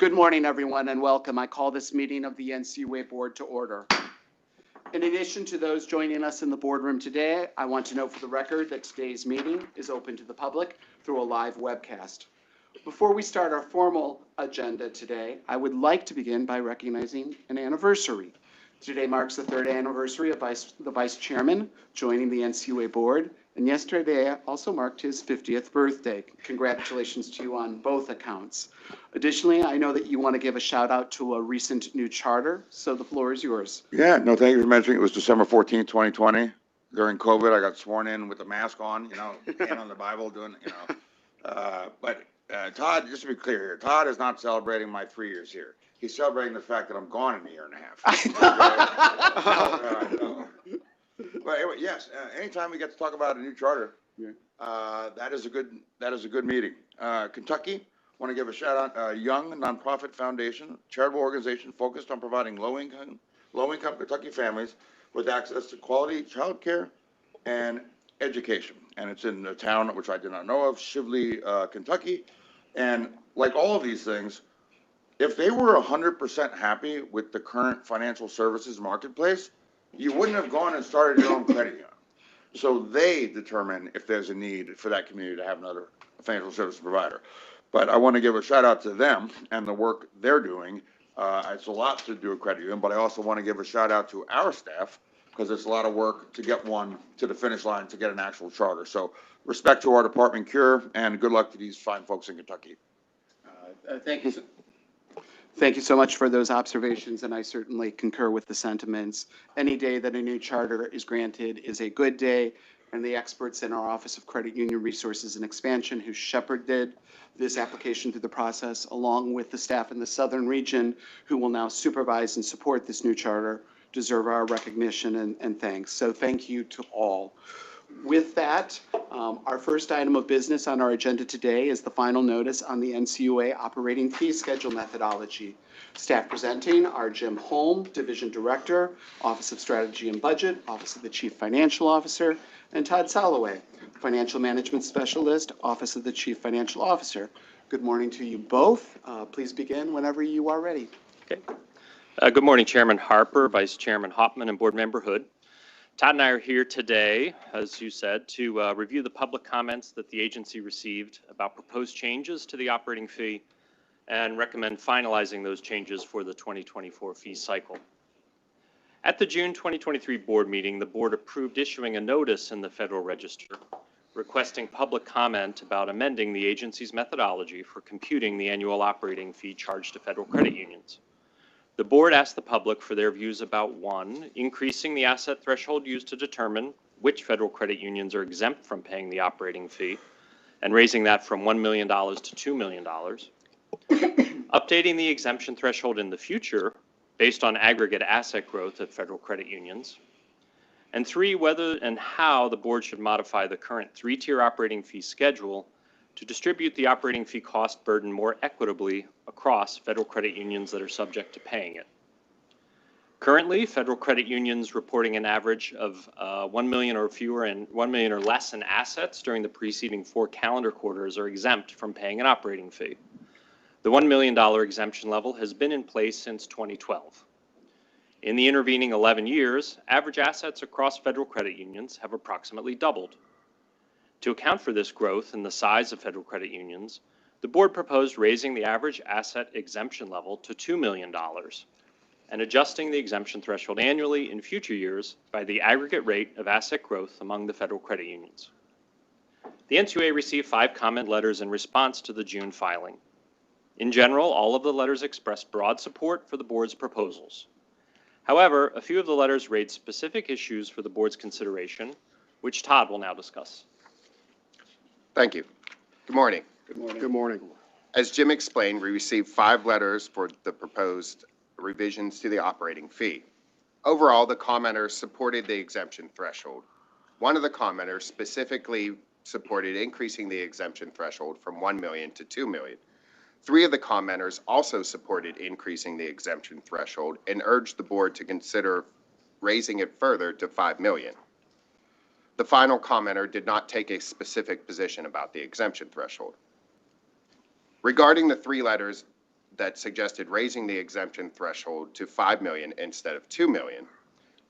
Good morning, everyone, and welcome. I call this meeting of the NCUA Board to order. In addition to those joining us in the boardroom today, I want to note for the record that today's meeting is open to the public through a live webcast. Before we start our formal agenda today, I would like to begin by recognizing an anniversary. Today marks the third anniversary of the Vice Chairman joining the NCUA Board, and yesterday also marked his 50th birthday. Congratulations to you on both accounts. Additionally, I know that you want to give a shout out to a recent new charter, so the floor is yours. Yeah, no, thank you for mentioning it was December 14th, 2020. During COVID, I got sworn in with the mask on, hand on the Bible doing, But Todd, just to be clear here, Todd is not celebrating my 3 years here. He's celebrating the fact that I'm gone in a year and a half. But anyway, yes, anytime we get to talk about a new charter, that is a good meeting. Kentucky, want to give a shout out, Young Nonprofit Foundation, charitable organization focused on providing low-income Kentucky families with access to quality child care and education. And it's in a town which I did not know of, Shively, Kentucky. And like all of these things, if they were 100% happy with the current financial services marketplace, you wouldn't have gone and started your own credit union. So they determine if there's a need for that community to have another financial service provider. But I want to give a shout out to them and the work they're doing. It's a lot to do a credit union, but I also want to give a shout out to our staff because it's a lot of work to get one to the finish line to get an actual charter. So respect to our department, Cure, and good luck to these fine folks in Kentucky. Thank you. Thank you so much for those observations, and I certainly concur with the sentiments. Any day that a new charter is granted is a good day, and the experts in our Office of Credit Union Resources and Expansion who shepherded this application through the process, along with the staff in the Southern region who will now supervise and support this new charter, deserve our recognition and thanks. So thank you to all. With that, our first item of business on our agenda today is the final notice on the NCUA operating fee schedule methodology. Staff presenting are Jim Holm, Division Director, Office of Strategy and Budget, Office of the Chief Financial Officer, and Todd Soloway, Financial Management Specialist, Office of the Chief Financial Officer. Good morning to you both. Please begin whenever you are ready. Okay. Good morning, Chairman Harper, Vice Chairman Hoffman, and Board Member Hood. Todd and I are here today, as you said, to review the public comments that the agency received about proposed changes to the operating fee and recommend finalizing those changes for the 2024 fee cycle. At the June 2023 board meeting, the board approved issuing a notice in the Federal Register requesting public comment about amending the agency's methodology for computing the annual operating fee charged to federal credit unions. The board asked the public for their views about, one, increasing the asset threshold used to determine which federal credit unions are exempt from paying the operating fee and raising that from $1 million to $2 million, updating the exemption threshold in the future based on aggregate asset growth at federal credit unions, and three, whether and how the board should modify the current three-tier operating fee schedule to distribute the operating fee cost burden more equitably across federal credit unions that are subject to paying it. Currently, federal credit unions reporting an average of 1 million or fewer and 1 million or less in assets during the preceding 4 calendar quarters are exempt from paying an operating fee. The $1 million exemption level has been in place since 2012. In the intervening 11 years, average assets across federal credit unions have approximately doubled. To account for this growth in the size of federal credit unions, the board proposed raising the average asset exemption level to $2 million and adjusting the exemption threshold annually in future years by the aggregate rate of asset growth among the federal credit unions. The NCUA received 5 comment letters in response to the June filing. In general, all of the letters expressed broad support for the board's proposals. However, a few of the letters raised specific issues for the board's consideration, which Todd will now discuss. Thank you. Good morning. Good morning. Good morning. As Jim explained, we received 5 letters for the proposed revisions to the operating fee. Overall, the commenters supported the exemption threshold. One of the commenters specifically supported increasing the exemption threshold from 1 million to 2 million. 3 of the commenters also supported increasing the exemption threshold and urged the board to consider raising it further to 5 million. The final commenter did not take a specific position about the exemption threshold. Regarding the 3 letters that suggested raising the exemption threshold to 5 million instead of 2 million.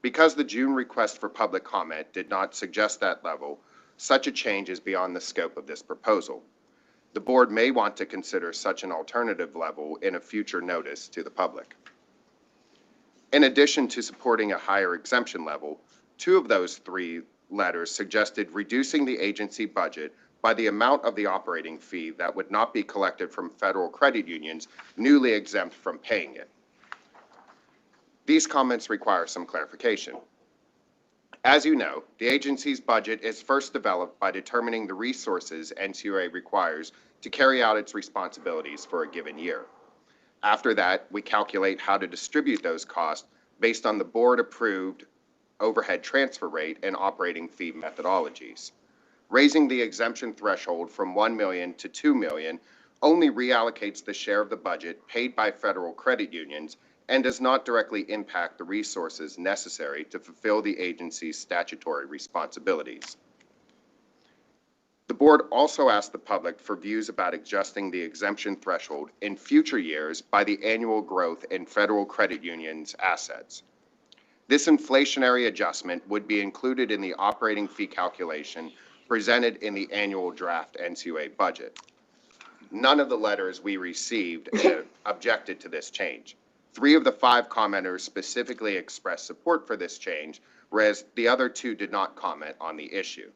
Because the June request for public comment did not suggest that level, such a change is beyond the scope of this proposal. The board may want to consider such an alternative level in a future notice to the public. In addition to supporting a higher exemption level, 2 of those 3 letters suggested reducing the agency budget by the amount of the operating fee that would not be collected from federal credit unions newly exempt from paying it. These comments require some clarification. As you know, the agency's budget is first developed by determining the resources NCUA requires to carry out its responsibilities for a given year. After that, we calculate how to distribute those costs based on the board-approved overhead transfer rate and operating fee methodologies. Raising the exemption threshold from 1 million to 2 million only reallocates the share of the budget paid by federal credit unions and does not directly impact the resources necessary to fulfill the agency's statutory responsibilities. The board also asked the public for views about adjusting the exemption threshold in future years by the annual growth in federal credit unions' assets. This inflationary adjustment would be included in the operating fee calculation presented in the annual draft NCUA budget. None of the letters we received objected to this change. 3 of the 5 commenters specifically expressed support for this change, whereas the other 2 did not comment on the issue.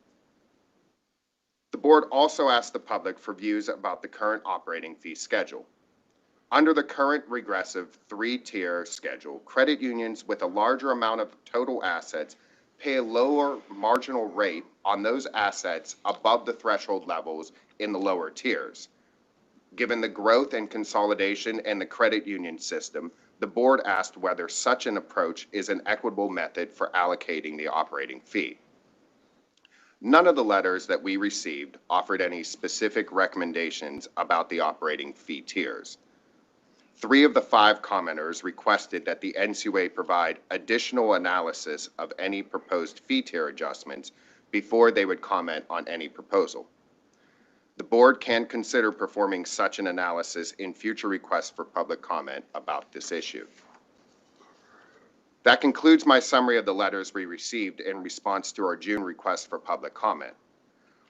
The board also asked the public for views about the current operating fee schedule. Under the current regressive 3-tier schedule, credit unions with a larger amount of total assets pay a lower marginal rate on those assets above the threshold levels in the lower tiers. Given the growth and consolidation in the credit union system, the board asked whether such an approach is an equitable method for allocating the operating fee. None of the letters that we received offered any specific recommendations about the operating fee tiers. 3 of the 5 commenters requested that the NCUA provide additional analysis of any proposed fee tier adjustments before they would comment on any proposal. The board can consider performing such an analysis in future requests for public comment about this issue. That concludes my summary of the letters we received in response to our June request for public comment.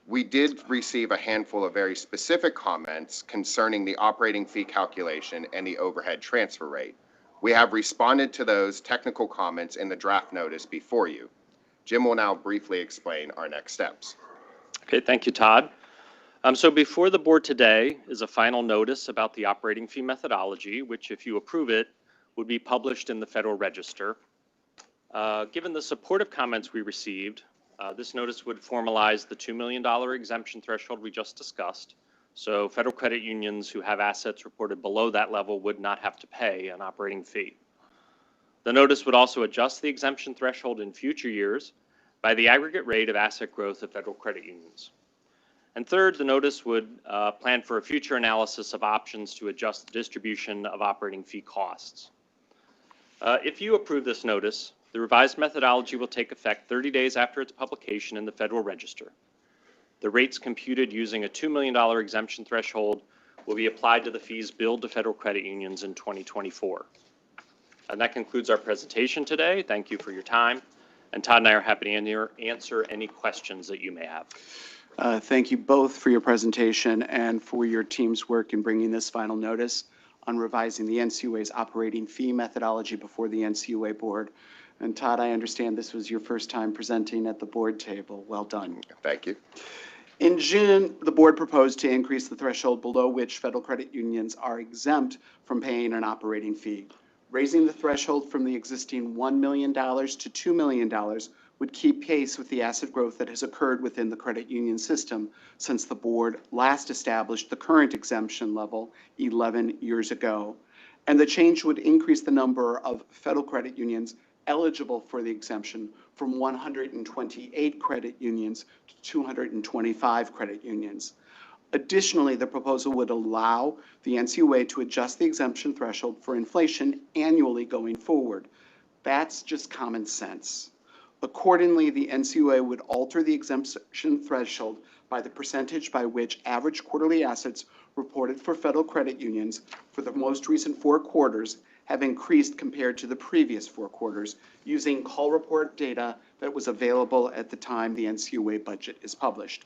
We did receive a handful of very specific comments concerning the operating fee calculation and the overhead transfer rate. We have responded to those technical comments in the draft notice before you. Jim will now briefly explain our next steps. Okay, thank you, Todd. So before the board today is a final notice about the operating fee methodology, which, if you approve it, would be published in the Federal Register. Given the supportive comments we received, this notice would formalize the $2 million exemption threshold we just discussed. So federal credit unions who have assets reported below that level would not have to pay an operating fee. The notice would also adjust the exemption threshold in future years by the aggregate rate of asset growth of federal credit unions. And third, the notice would plan for a future analysis of options to adjust the distribution of operating fee costs. If you approve this notice, the revised methodology will take effect 30 days after its publication in the Federal Register. The rates computed using a $2 million exemption threshold will be applied to the fees billed to federal credit unions in 2024. And that concludes our presentation today. Thank you for your time. And Todd and I are happy to answer any questions that you may have. Thank you both for your presentation and for your team's work in bringing this final notice on revising the NCUA's operating fee methodology before the NCUA board. And Todd, I understand this was your first time presenting at the board table. Well done. Thank you. In June, the board proposed to increase the threshold below which federal credit unions are exempt from paying an operating fee. Raising the threshold from the existing $1 million to $2 million would keep pace with the asset growth that has occurred within the credit union system since the board last established the current exemption level 11 years ago. And the change would increase the number of federal credit unions eligible for the exemption from 128 credit unions to 225 credit unions. Additionally, the proposal would allow the NCUA to adjust the exemption threshold for inflation annually going forward. That's just common sense. Accordingly, the NCUA would alter the exemption threshold by the percentage by which average quarterly assets reported for federal credit unions for the most recent 4 quarters have increased compared to the previous 4 quarters using call report data that was available at the time the NCUA budget is published.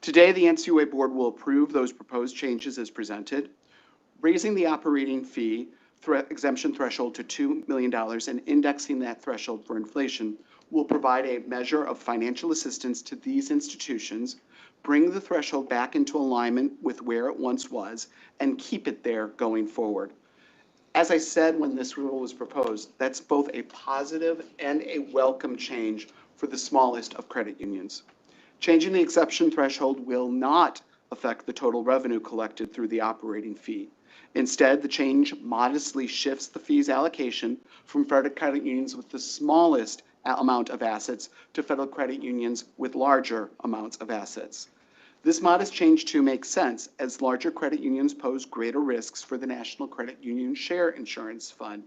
Today, the NCUA board will approve those proposed changes as presented, raising the operating fee exemption threshold to $2 million and indexing that threshold for inflation will provide a measure of financial assistance to these institutions, bring the threshold back into alignment with where it once was, and keep it there going forward. As I said when this rule was proposed, that's both a positive and a welcome change for the smallest of credit unions. Changing the exception threshold will not affect the total revenue collected through the operating fee. Instead, the change modestly shifts the fees allocation from federal credit unions with the smallest amount of assets to federal credit unions with larger amounts of assets. This modest change, too, makes sense as larger credit unions pose greater risks for the National Credit Union Share Insurance Fund.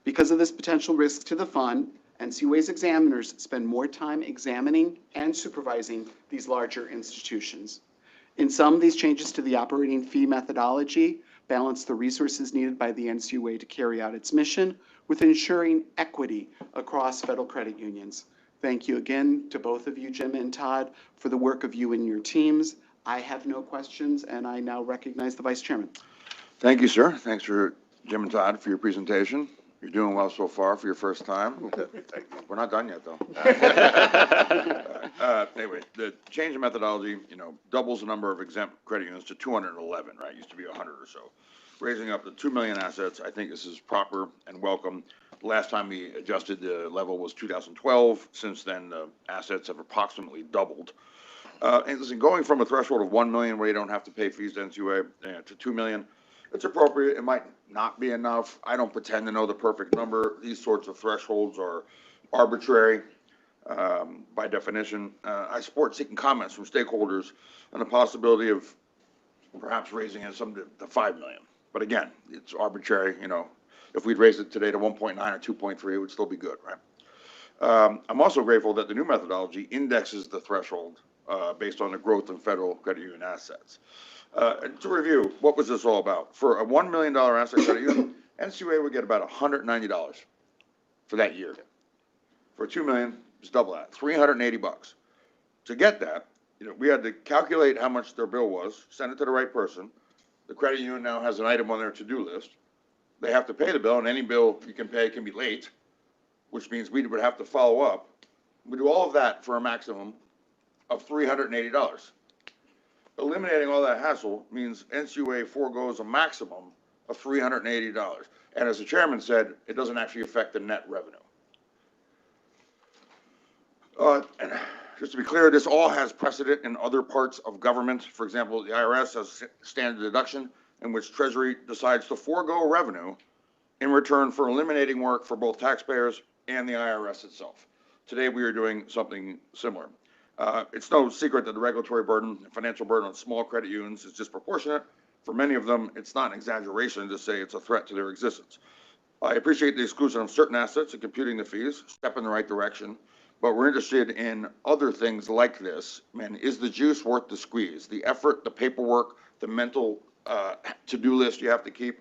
Because of this potential risk to the fund, NCUA's examiners spend more time examining and supervising these larger institutions. In sum, these changes to the operating fee methodology balance the resources needed by the NCUA to carry out its mission with ensuring equity across federal credit unions. Thank you again to both of you, Jim and Todd, for the work of you and your teams. I have no questions, and I now recognize the Vice Chairman. Thank you, sir. Thanks for Jim and Todd for your presentation. You're doing well so far for your first time. We're not done yet, though. Anyway, the change in methodology, doubles the number of exempt credit unions to 211, right? Used to be 100 or so. Raising up to 2 million assets, I think this is proper and welcome. The last time we adjusted the level was 2012. Since then, the assets have approximately doubled. And listen, going from a threshold of 1 million where you don't have to pay fees to NCUA to 2 million, it's appropriate. It might not be enough. I don't pretend to know the perfect number. These sorts of thresholds are arbitrary by definition. I support seeking comments from stakeholders on the possibility of perhaps raising it to 5 million. But again, it's arbitrary. If we'd raise it today to 1.9 or 2.3, it would still be good, right? I'm also grateful that the new methodology indexes the threshold based on the growth in federal credit union assets. To review, what was this all about? For a $1 million asset credit union, NCUA would get about $190 for that year. For $2 million, just double that, $380. To get that, we had to calculate how much their bill was, send it to the right person. The credit union now has an item on their to-do list. They have to pay the bill, and any bill you can pay can be late, which means we would have to follow up. We do all of that for a maximum of $380. Eliminating all that hassle means NCUA foregoes a maximum of $380. And as the chairman said, it doesn't actually affect the net revenue. And just to be clear, this all has precedent in other parts of government. For example, the IRS has standard deduction in which Treasury decides to forego revenue in return for eliminating work for both taxpayers and the IRS itself. Today, we are doing something similar. It's no secret that the regulatory burden and financial burden on small credit unions is disproportionate. For many of them, it's not an exaggeration to say it's a threat to their existence. I appreciate the exclusion of certain assets and computing the fees, step in the right direction, but we're interested in other things like this. Man, is the juice worth the squeeze? The effort, the paperwork, the mental to-do list you have to keep.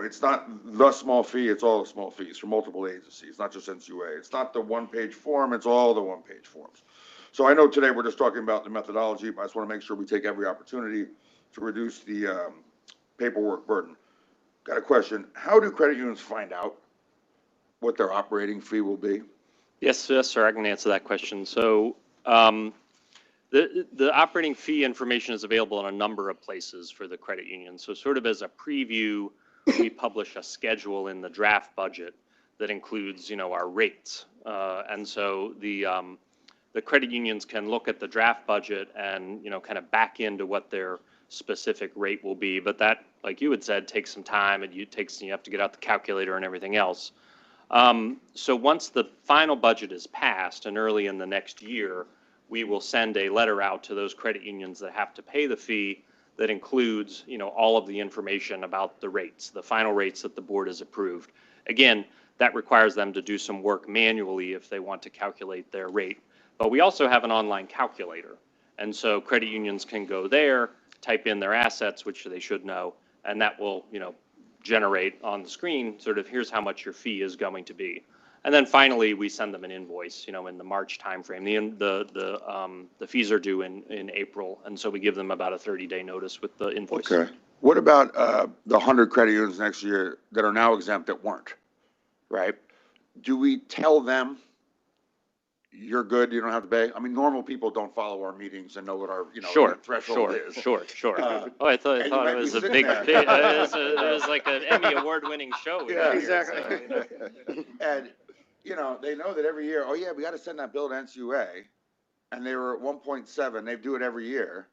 It's not the small fee, it's all the small fees for multiple agencies, not just NCUA. It's not the one-page form, it's all the one-page forms. So I know today we're just talking about the methodology, but I just want to make sure we take every opportunity to reduce the paperwork burden. Got a question. How do credit unions find out what their operating fee will be? Yes, sir, I can answer that question. So the operating fee information is available in a number of places for the credit union. So sort of as a preview, we publish a schedule in the draft budget that includes, our rates. And so the credit unions can look at the draft budget and, kind of back into what their specific rate will be. But that, like you had said, takes some time and you have to get out the calculator and everything else. So once the final budget is passed and early in the next year, we will send a letter out to those credit unions that have to pay the fee that includes, all of the information about the rates, the final rates that the board has approved. Again, that requires them to do some work manually if they want to calculate their rate. But we also have an online calculator. And so credit unions can go there, type in their assets, which they should know, and that will, generate on the screen sort of here's how much your fee is going to be. And then finally, we send them an invoice, in the March timeframe. The fees are due in April, and so we give them about a 30-day notice with the invoice. Okay. What about the 100 credit unions next year that are now exempt that weren't, right? Do we tell them, you're good, you don't have to pay? I mean, normal people don't follow our meetings and know what our, Sure, threshold sure, is. sure. Uh, Oh, I thought and you might it be was a sitting big, there. it was like an Emmy award-winning show. we Yeah, got here, exactly. so, And, they know that every year, oh yeah, we got to send that bill to NCUA, and they were at 1.7, they do it every year,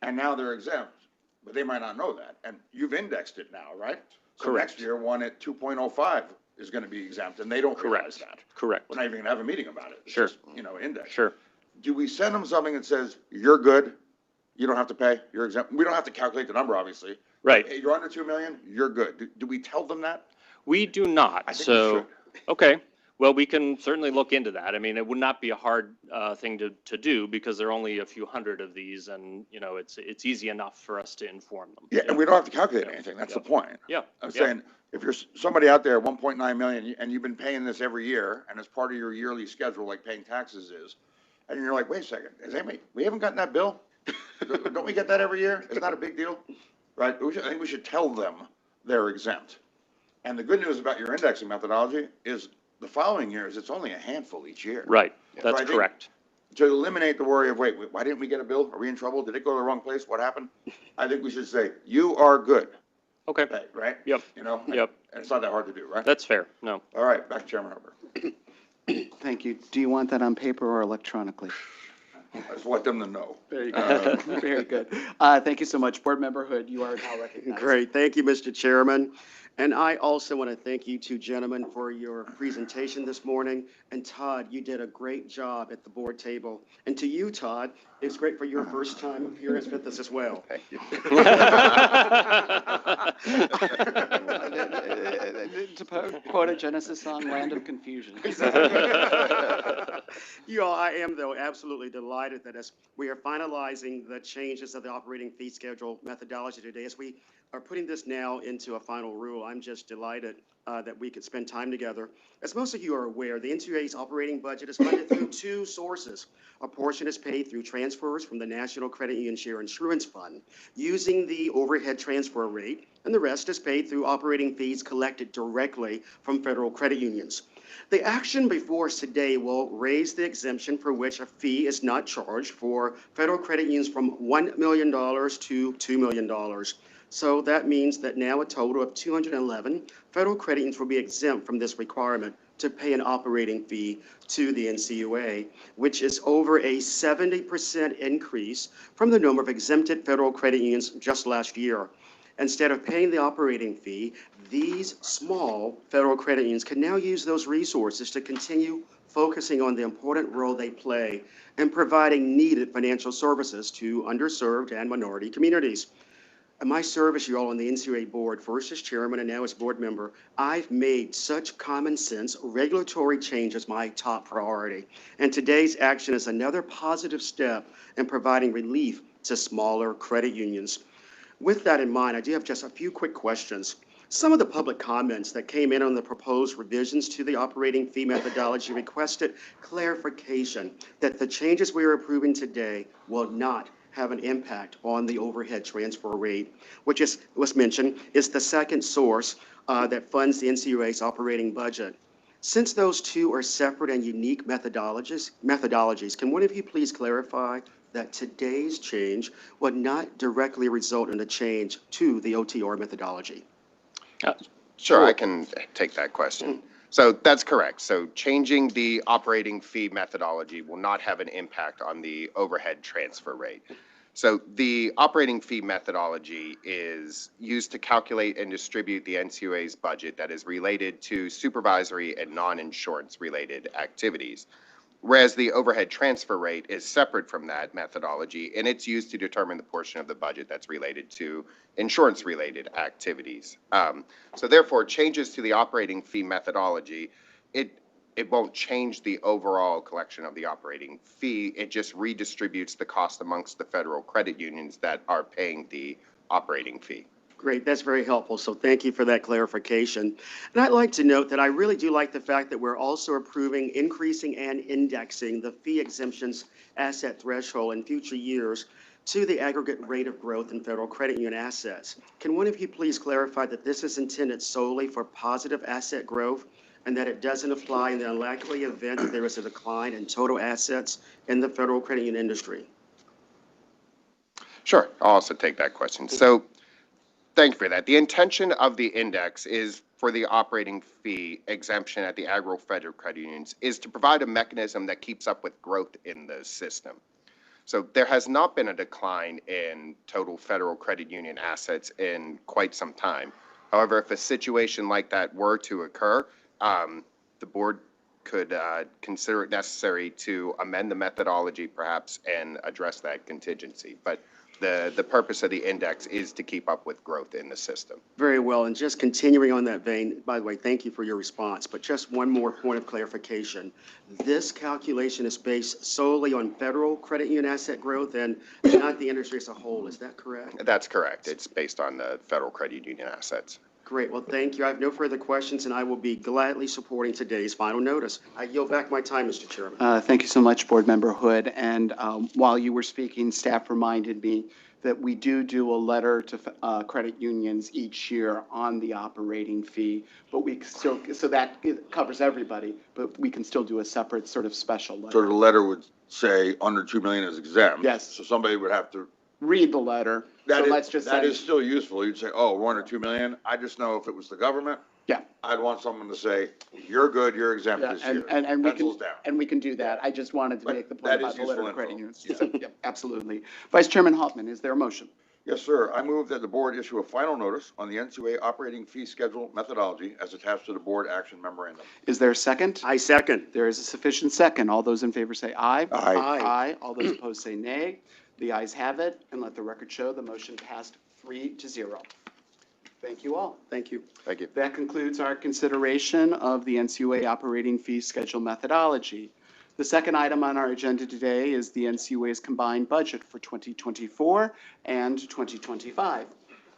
and now they're exempt, but they might not know that. And you've indexed it now, right? So Correct. next year, one at 2.05 is going to be exempt, and they don't realize Correct. that. Correct. We're not even going to have a meeting about it. It's Sure. just, index. Sure. Do we send them something that says, you're good, you don't have to pay, you're exempt? We don't have to calculate the number, obviously. Right. Hey, you're under 2 million, you're good. Do we tell them that? We do not. I think we So, should. okay. Well, we can certainly look into that. I mean, it would not be a hard thing to do because there are only a few hundred of these, and it's easy enough for us to inform them. Yeah, and we don't have to calculate anything. That's the point. Yeah. I'm yeah. saying, if you're somebody out there, 1.9 million, and you've been paying this every year, and it's part of your yearly schedule, like paying taxes is, and you're like, wait a second, we haven't gotten that bill? Don't we get that every year? It's not a big deal, right? I think we should tell them they're exempt. And the good news about your indexing methodology is the following years, it's only a handful each year. Right. So That's I think correct. To eliminate the worry of, wait, why didn't we get a bill? Are we in trouble? Did it go to the wrong place? What happened? I think we should say, you are good, Okay. right? Yep. And it's not that hard to do, right? That's fair. No. All right, back to Chairman Hubbard. Thank you. Do you want that on paper or electronically? I just want them to know. There you go. Very good. Thank you so much. Board Member Hood, you are now recognized. Great. Thank you, Mr. Chairman. And I also want to thank you two gentlemen for your presentation this morning. And Todd, you did a great job at the board table. And to you, Todd, it's great for your first time appearance with us as well. Thank you. To quote a Genesis song, Land of Confusion. You all, I am, though, absolutely delighted that as we are finalizing the changes of the operating fee schedule methodology today, as we are putting this now into a final rule, I'm just delighted that we could spend time together. As most of you are aware, the NCUA's operating budget is funded through two sources. A portion is paid through transfers from the National Credit Union Share Insurance Fund using the overhead transfer rate, and the rest is paid through operating fees collected directly from federal credit unions. The action before us today will raise the exemption for which a fee is not charged for federal credit unions from $1 million to $2 million. So that means that now a total of 211 federal credit unions will be exempt from this requirement to pay an operating fee to the NCUA, which is over a 70% increase from the number of exempted federal credit unions just last year. Instead of paying the operating fee, these small federal credit unions can now use those resources to continue focusing on the important role they play in providing needed financial services to underserved and minority communities. In my service, you all on the NCUA board, first as chairman and now as board member, I've made such common sense regulatory changes my top priority. And today's action is another positive step in providing relief to smaller credit unions. With that in mind, I do have just a few quick questions. Some of the public comments that came in on the proposed revisions to the operating fee methodology requested clarification that the changes we are approving today will not have an impact on the overhead transfer rate, which was mentioned, is the second source that funds the NCUA's operating budget. Since those two are separate and unique methodologies, can one of you please clarify that today's change would not directly result in a change to the OTR methodology? Sure, I can take that question. So that's correct. So changing the operating fee methodology will not have an impact on the overhead transfer rate. So the operating fee methodology is used to calculate and distribute the NCUA's budget that is related to supervisory and non-insurance related activities. Whereas the overhead transfer rate is separate from that methodology, and it's used to determine the portion of the budget that's related to insurance-related activities. So therefore, changes to the operating fee methodology, it won't change the overall collection of the operating fee. It just redistributes the cost amongst the federal credit unions that are paying the operating fee. Great, that's very helpful, so thank you for that clarification. And I'd like to note that I really do like the fact that we're also approving increasing and indexing the fee exemptions asset threshold in future years to the aggregate rate of growth in federal credit union assets. Can one of you please clarify that this is intended solely for positive asset growth and that it doesn't apply in the unlikely event that there is a decline in total assets in the federal credit union industry? Sure, I'll also take that question. So thank you for that. The intention of the index is for the operating fee exemption at the agro-federal credit unions is to provide a mechanism that keeps up with growth in the system. So there has not been a decline in total federal credit union assets in quite some time. However, if a situation like that were to occur, the board could consider it necessary to amend the methodology perhaps and address that contingency. But the purpose of the index is to keep up with growth in the system. Very well, and just continuing on that vein, by the way, thank you for your response, but just one more point of clarification. This calculation is based solely on federal credit union asset growth and not the industry as a whole, is that correct? That's correct. It's based on the federal credit union assets. Great, well, thank you. I have no further questions, and I will be gladly supporting today's final notice. I yield back my time, Mr. Chairman. Thank you so much, Board Member Hood. And while you were speaking, staff reminded me that we do a letter to credit unions each year on the operating fee, but we still, so that it covers everybody, but we can still do a separate sort of special So the letter. letter would say under 2 million is exempt. Yes. So somebody would have to, Read the letter. So let's just that say, is still useful. You'd say, oh, we're under 2 million. I just know if it was the government, yeah. I'd want someone to say, you're good, you're exempt Yeah, this year. and we Pencils can, down. and we can do that. I just wanted to But make the point that about is the letter to useful credit info. unions. Yeah. So, yeah, absolutely. Vice Chairman Hoffman, is there a motion? Yes, sir. I move that the board issue a final notice on the NCUA operating fee schedule methodology as attached to the board action memorandum. Is there a second? I second. There is a sufficient second. All those in favor say aye. Aye. Aye. All those opposed say nay. The ayes have it, and let the record show the motion passed 3-0. Thank you all. Thank you. Thank you. That concludes our consideration of the NCUA operating fee schedule methodology. The second item on our agenda today is the NCUA's combined budget for 2024 and 2025.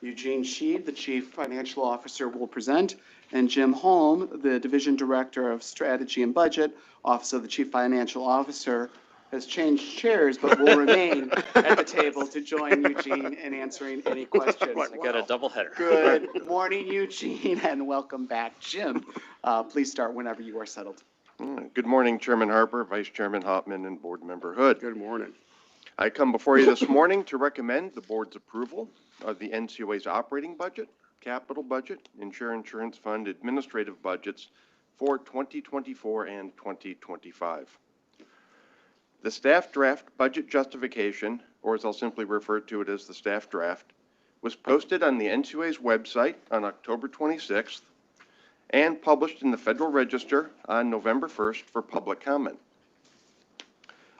Eugene Sheed, the Chief Financial Officer, will present, and Jim Holm, the Division Director of Strategy and Budget, Office of the Chief Financial Officer, has changed chairs but will remain at the table to join Eugene in answering any questions. We got a double header. Good morning, Eugene, and welcome back. Jim, please start whenever you are settled. Good morning, Chairman Harper, Vice Chairman Hopman, and Board Member Hood. Good morning. I come before you this morning to recommend the board's approval of the NCUA's operating budget, capital budget, insurance fund administrative budgets for 2024 and 2025. The staff draft budget justification, or as I'll simply refer to it as the staff draft, was posted on the NCUA's website on October 26th and published in the Federal Register on November 1st for public comment.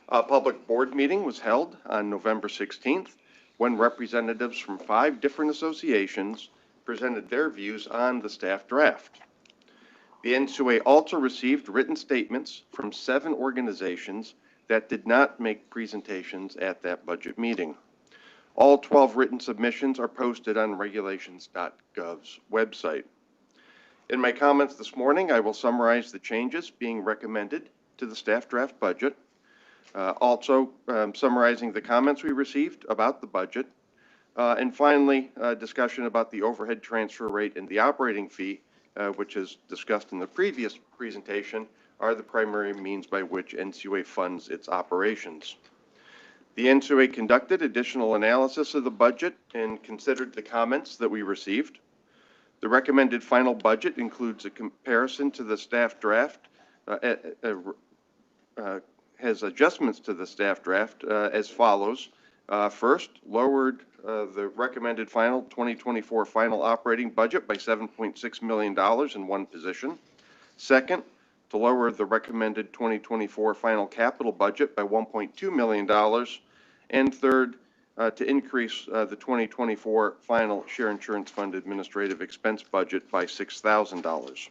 A public board meeting was held on November 16th when representatives from 5 different associations presented their views on the staff draft. The NCUA also received written statements from 7 organizations that did not make presentations at that budget meeting. All 12 written submissions are posted on regulations.gov's website. In my comments this morning, I will summarize the changes being recommended to the staff draft budget, also summarizing the comments we received about the budget, and finally, discussion about the overhead transfer rate and the operating fee, which is discussed in the previous presentation, are the primary means by which NCUA funds its operations. The NCUA conducted additional analysis of the budget and considered the comments that we received. The recommended final budget includes a comparison to the staff draft, has adjustments to the staff draft as follows. First, lowered the recommended final 2024 final operating budget by $7.6 million in one position. Second, to lower the recommended 2024 final capital budget by $1.2 million. And third, to increase the 2024 final share insurance fund administrative expense budget by $6,000.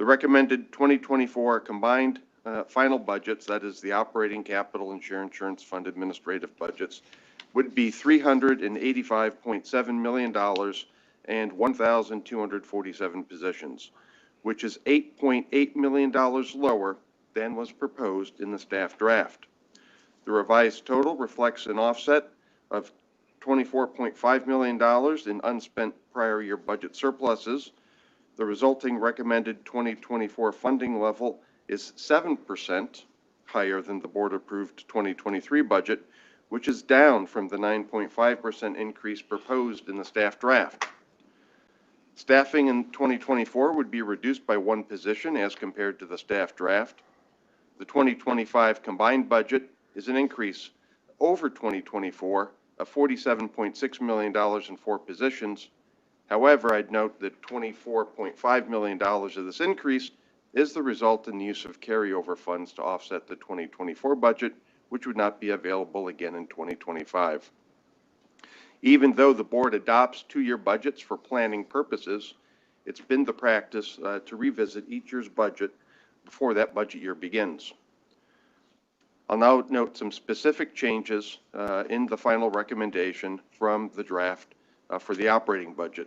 The recommended 2024 combined final budgets, that is the operating, capital, and share insurance fund administrative budgets, would be $385.7 million and 1,247 positions, which is $8.8 million lower than was proposed in the staff draft. The revised total reflects an offset of $24.5 million in unspent prior year budget surpluses. The resulting recommended 2024 funding level is 7% higher than the board-approved 2023 budget, which is down from the 9.5% increase proposed in the staff draft. Staffing in 2024 would be reduced by one position as compared to the staff draft. The 2025 combined budget is an increase over 2024 of $47.6 million in 4 positions. However, I'd note that $24.5 million of this increase is the result in the use of carryover funds to offset the 2024 budget, which would not be available again in 2025. Even though the board adopts 2-year budgets for planning purposes, it's been the practice to revisit each year's budget before that budget year begins. I'll now note some specific changes in the final recommendation from the draft for the operating budget.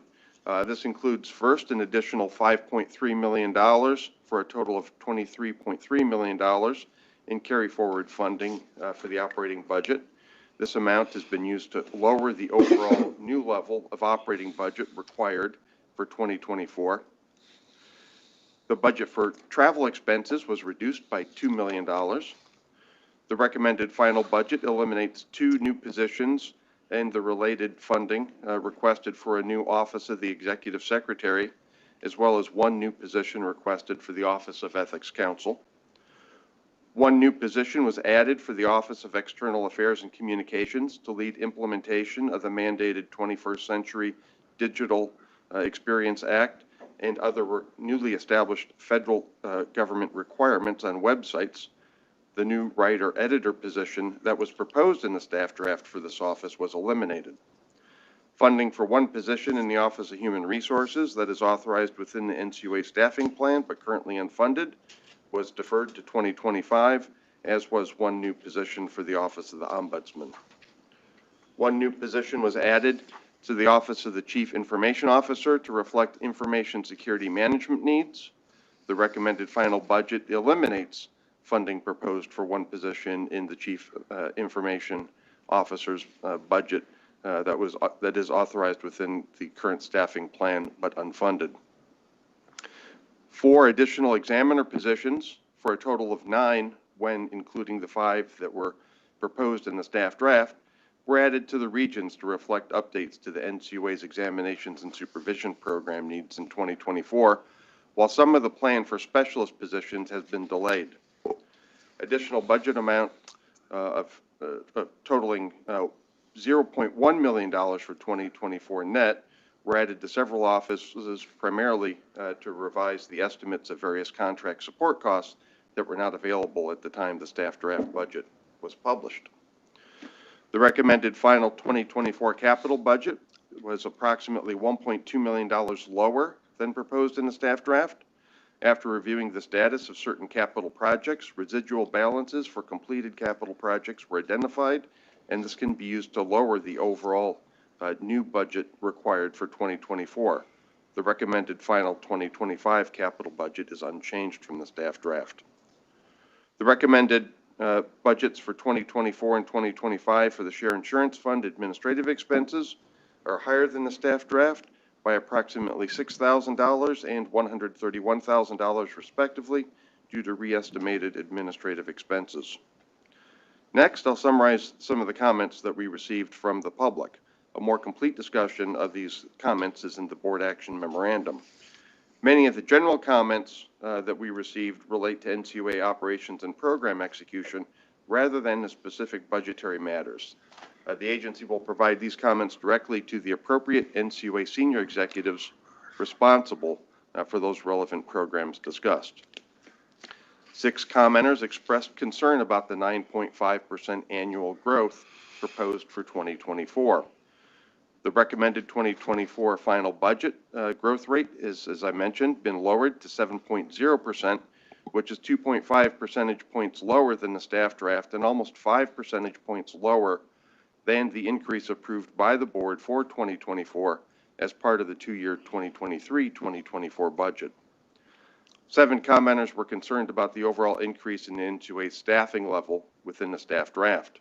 This includes, first, an additional $5.3 million for a total of $23.3 million in carry-forward funding for the operating budget. This amount has been used to lower the overall new level of operating budget required for 2024. The budget for travel expenses was reduced by $2 million. The recommended final budget eliminates 2 new positions and the related funding requested for a new Office of the Executive Secretary, as well as 1 new position requested for the Office of Ethics Counsel. 1 new position was added for the Office of External Affairs and Communications to lead implementation of the mandated 21st Century Digital Experience Act and other newly established federal government requirements on websites. The new writer-editor position that was proposed in the staff draft for this office was eliminated. Funding for 1 position in the Office of Human Resources that is authorized within the NCUA staffing plan but currently unfunded was deferred to 2025, as was 1 new position for the Office of the Ombudsman. 1 new position was added to the Office of the Chief Information Officer to reflect information security management needs. The recommended final budget eliminates funding proposed for 1 position in the Chief Information Officer's budget that is authorized within the current staffing plan but unfunded. 4 additional examiner positions for a total of 9 when including the 5 that were proposed in the staff draft were added to the regions to reflect updates to the NCUA's examinations and supervision program needs in 2024, while some of the plan for specialist positions has been delayed. Additional budget amount totaling $0.1 million for 2024 net were added to several offices, primarily to revise the estimates of various contract support costs that were not available at the time the staff draft budget was published. The recommended final 2024 capital budget was approximately $1.2 million lower than proposed in the staff draft. After reviewing the status of certain capital projects, residual balances for completed capital projects were identified, and this can be used to lower the overall new budget required for 2024. The recommended final 2025 capital budget is unchanged from the staff draft. The recommended budgets for 2024 and 2025 for the Share Insurance Fund administrative expenses are higher than the staff draft by approximately $6,000 and $131,000 respectively due to re-estimated administrative expenses. Next, I'll summarize some of the comments that we received from the public. A more complete discussion of these comments is in the board action memorandum. Many of the general comments that we received relate to NCUA operations and program execution rather than the specific budgetary matters. The agency will provide these comments directly to the appropriate NCUA senior executives responsible for those relevant programs discussed. 6 commenters expressed concern about the 9.5% annual growth proposed for 2024. The recommended 2024 final budget growth rate is, as I mentioned, been lowered to 7.0%, which is 2.5 percentage points lower than the staff draft and almost 5 percentage points lower than the increase approved by the board for 2024 as part of the two-year 2023-2024 budget. 7 commenters were concerned about the overall increase in the NCUA staffing level within the staff draft.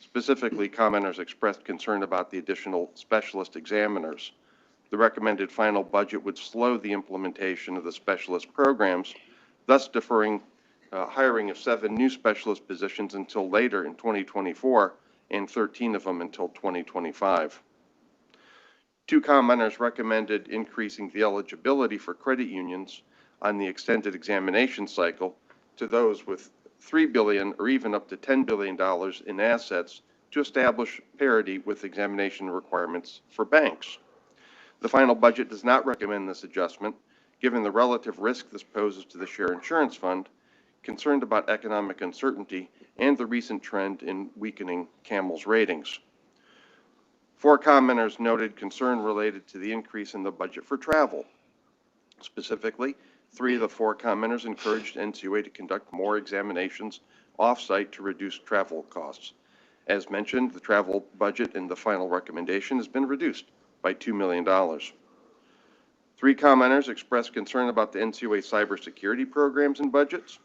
Specifically, commenters expressed concern about the additional specialist examiners. The recommended final budget would slow the implementation of the specialist programs, thus deferring hiring of 7 new specialist positions until later in 2024 and 13 of them until 2025. 2 commenters recommended increasing the eligibility for credit unions on the extended examination cycle to those with $3 billion or even up to $10 billion in assets to establish parity with examination requirements for banks. The final budget does not recommend this adjustment, given the relative risk this poses to the Share Insurance Fund, concerned about economic uncertainty, and the recent trend in weakening CAMEL's ratings. 4 commenters noted concern related to the increase in the budget for travel. Specifically, 3 of the 4 commenters encouraged NCUA to conduct more examinations off-site to reduce travel costs. As mentioned, the travel budget in the final recommendation has been reduced by $2 million. 3 commenters expressed concern about the NCUA cybersecurity programs and budgets.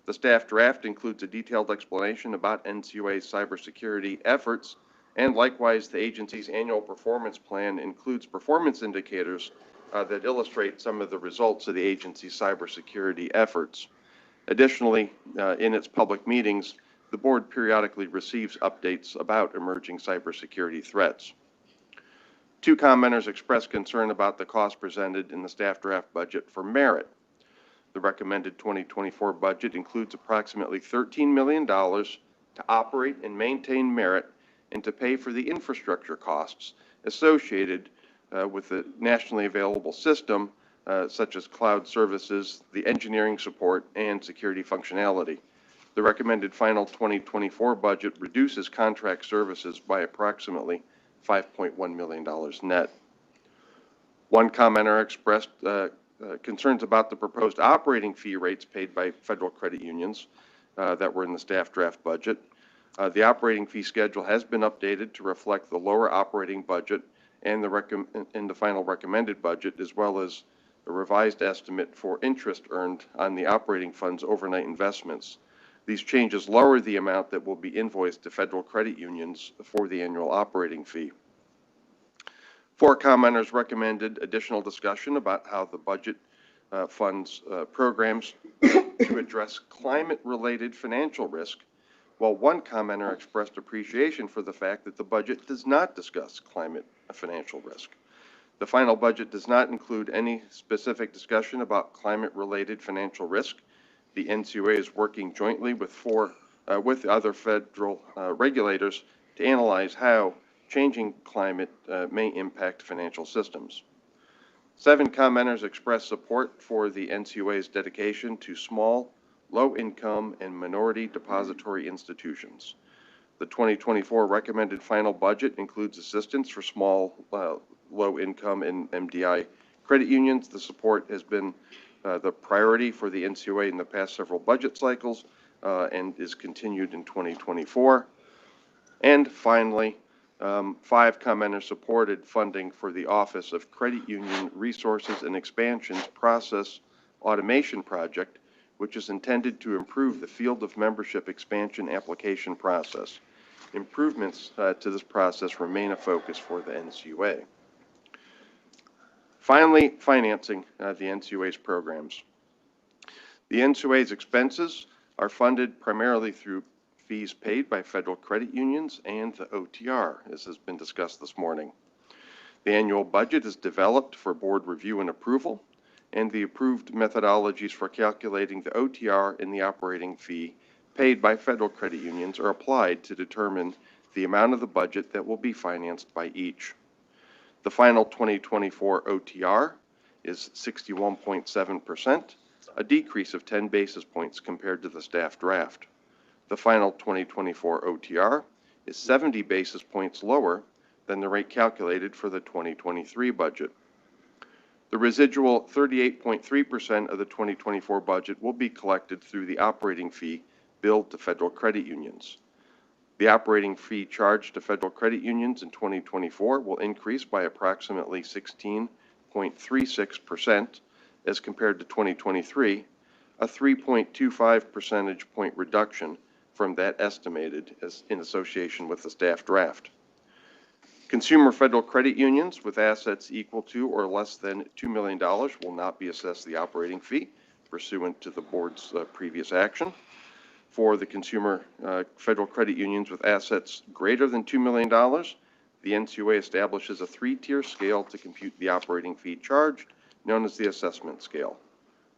The staff draft includes a detailed explanation about NCUA's cybersecurity efforts, and likewise, the agency's annual performance plan includes performance indicators that illustrate some of the results of the agency's cybersecurity efforts. Additionally, in its public meetings, the board periodically receives updates about emerging cybersecurity threats. 2 commenters expressed concern about the cost presented in the staff draft budget for merit. The recommended 2024 budget includes approximately $13 million to operate and maintain merit and to pay for the infrastructure costs associated with the nationally available system, such as cloud services, the engineering support, and security functionality. The recommended final 2024 budget reduces contract services by approximately $5.1 million net. 1 commenter expressed concerns about the proposed operating fee rates paid by federal credit unions that were in the staff draft budget. The operating fee schedule has been updated to reflect the lower operating budget and the final recommended budget, as well as a revised estimate for interest earned on the operating fund's overnight investments. These changes lower the amount that will be invoiced to federal credit unions for the annual operating fee. 4 commenters recommended additional discussion about how the budget funds programs to address climate-related financial risk, while 1 commenter expressed appreciation for the fact that the budget does not discuss climate financial risk. The final budget does not include any specific discussion about climate-related financial risk. The NCUA is working jointly with other federal regulators to analyze how changing climate may impact financial systems. 7 commenters expressed support for the NCUA's dedication to small, low-income, and minority depository institutions. The 2024 recommended final budget includes assistance for small, low-income, and MDI credit unions. The support has been the priority for the NCUA in the past several budget cycles and is continued in 2024. And finally, 5 commenters supported funding for the Office of Credit Union Resources and Expansion's Process Automation Project, which is intended to improve the field of membership expansion application process. Improvements to this process remain a focus for the NCUA. Finally, financing the NCUA's programs. The NCUA's expenses are funded primarily through fees paid by federal credit unions and the OTR, as has been discussed this morning. The annual budget is developed for board review and approval, and the approved methodologies for calculating the OTR and the operating fee paid by federal credit unions are applied to determine the amount of the budget that will be financed by each. The final 2024 OTR is 61.7%, a decrease of 10 basis points compared to the staff draft. The final 2024 OTR is 70 basis points lower than the rate calculated for the 2023 budget. The residual 38.3% of the 2024 budget will be collected through the operating fee billed to federal credit unions. The operating fee charged to federal credit unions in 2024 will increase by approximately 16.36% as compared to 2023, a 3.25 percentage point reduction from that estimated as in association with the staff draft. Consumer federal credit unions with assets equal to or less than $2 million will not be assessed the operating fee pursuant to the board's previous action. For the consumer federal credit unions with assets greater than $2 million, the NCUA establishes a three-tier scale to compute the operating fee charged, known as the assessment scale.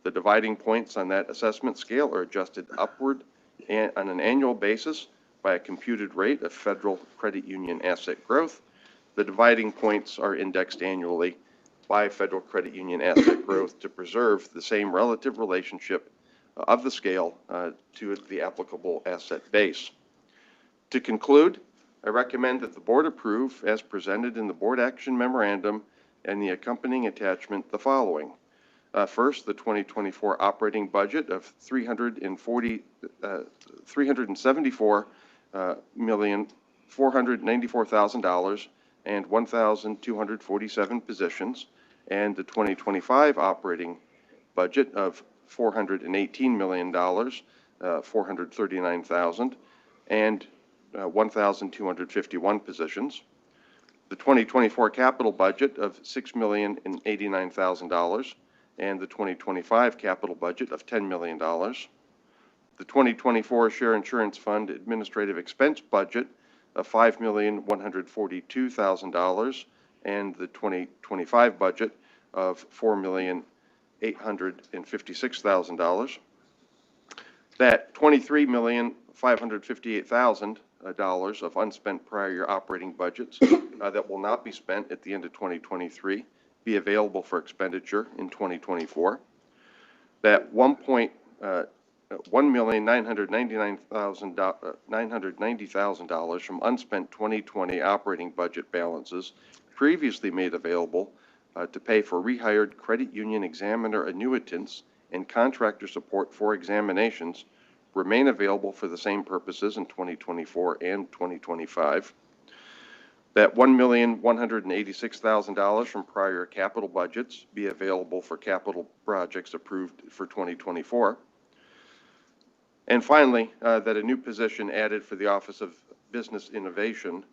The dividing points on that assessment scale are adjusted upward and on an annual basis by a computed rate of federal credit union asset growth. The dividing points are indexed annually by federal credit union asset growth to preserve the same relative relationship of the scale to the applicable asset base. To conclude, I recommend that the board approve, as presented in the board action memorandum and the accompanying attachment, the following. First, the 2024 operating budget of $374,494,000 and 1,247 positions, and the 2025 operating budget of $418 million, 439,000, and 1,251 positions. The 2024 capital budget of $6,089,000 and the 2025 capital budget of $10 million. The 2024 Share Insurance Fund administrative expense budget of $5,142,000 and the 2025 budget of $4,856,000. That $23,558,000 of unspent prior year operating budgets that will not be spent at the end of 2023 be available for expenditure in 2024. That $1,990,000 from unspent 2020 operating budget balances previously made available to pay for rehired credit union examiner annuitants and contractor support for examinations remain available for the same purposes in 2024 and 2025. That $1,186,000 from prior capital budgets be available for capital projects approved for 2024. And finally, that a new position added for the Office of Business Innovation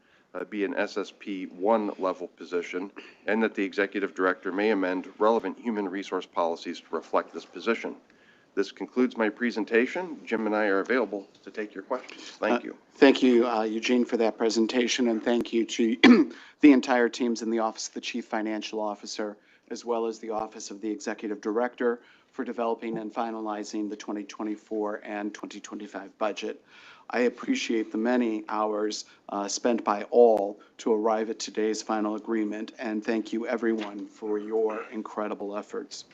be an SSP 1 level position, and that the executive director may amend relevant human resource policies to reflect this position. This concludes my presentation. Jim and I are available to take your questions. Thank you. Thank you, Eugene, for that presentation, and thank you to the entire teams in the Office of the Chief Financial Officer, as well as the Office of the Executive Director, for developing and finalizing the 2024 and 2025 budget. I appreciate the many hours spent by all to arrive at today's final agreement, and thank you everyone for your incredible efforts.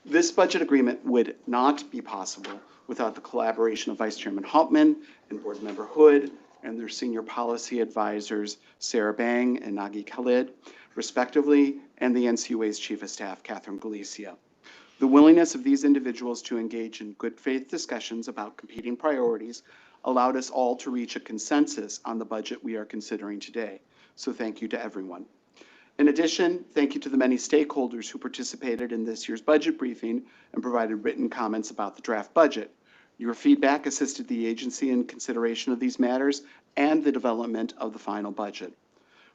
This budget agreement would not be possible without the collaboration of Vice Chairman Hauptman and Board Member Hood and their senior policy advisors, Sarah Bang and Nagi Khalid, respectively, and the NCUA's Chief of Staff, Catherine Galicia. The willingness of these individuals to engage in good faith discussions about competing priorities allowed us all to reach a consensus on the budget we are considering today. So thank you to everyone. In addition, thank you to the many stakeholders who participated in this year's budget briefing and provided written comments about the draft budget. Your feedback assisted the agency in consideration of these matters and the development of the final budget.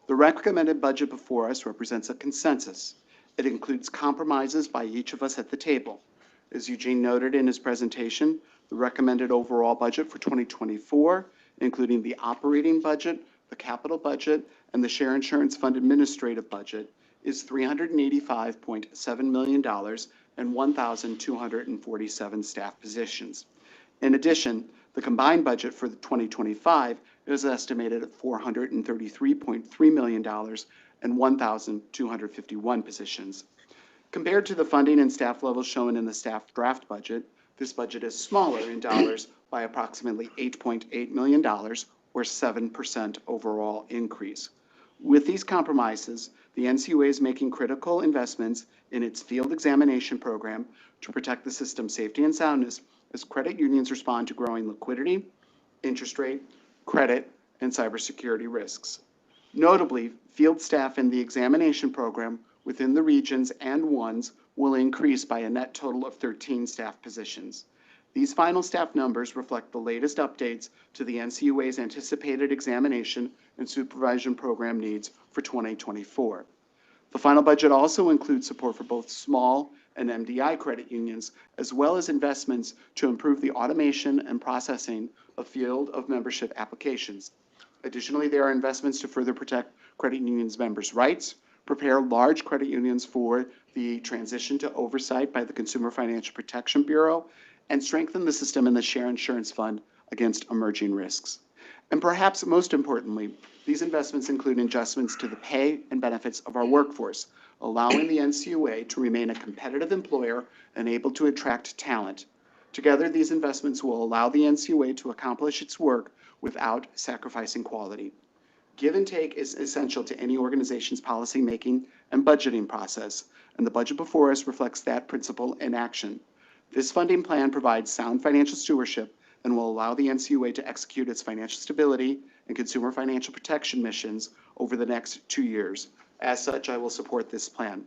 The recommended budget before us represents a consensus. It includes compromises by each of us at the table. As Eugene noted in his presentation, the recommended overall budget for 2024, including the operating budget, the capital budget, and the Share Insurance Fund administrative budget, is $385.7 million and 1,247 staff positions. In addition, the combined budget for the 2025 is estimated at $433.3 million and 1,251 positions. Compared to the funding and staff levels shown in the staff draft budget, this budget is smaller in dollars by approximately $8.8 million, or 7% overall increase. With these compromises, the NCUA is making critical investments in its field examination program to protect the system's safety and soundness as credit unions respond to growing liquidity, interest rate, credit, and cybersecurity risks. Notably, field staff in the examination program within the regions and ones will increase by a net total of 13 staff positions. These final staff numbers reflect the latest updates to the NCUA's anticipated examination and supervision program needs for 2024. The final budget also includes support for both small and MDI credit unions, as well as investments to improve the automation and processing of field of membership applications. Additionally, there are investments to further protect credit unions' members' rights, prepare large credit unions for the transition to oversight by the Consumer Financial Protection Bureau, and strengthen the system and the Share Insurance Fund against emerging risks. And perhaps most importantly, these investments include adjustments to the pay and benefits of our workforce, allowing the NCUA to remain a competitive employer and able to attract talent. Together, these investments will allow the NCUA to accomplish its work without sacrificing quality. Give and take is essential to any organization's policymaking and budgeting process, and the budget before us reflects that principle in action. This funding plan provides sound financial stewardship and will allow the NCUA to execute its financial stability and consumer financial protection missions over the next 2 years. As such, I will support this plan.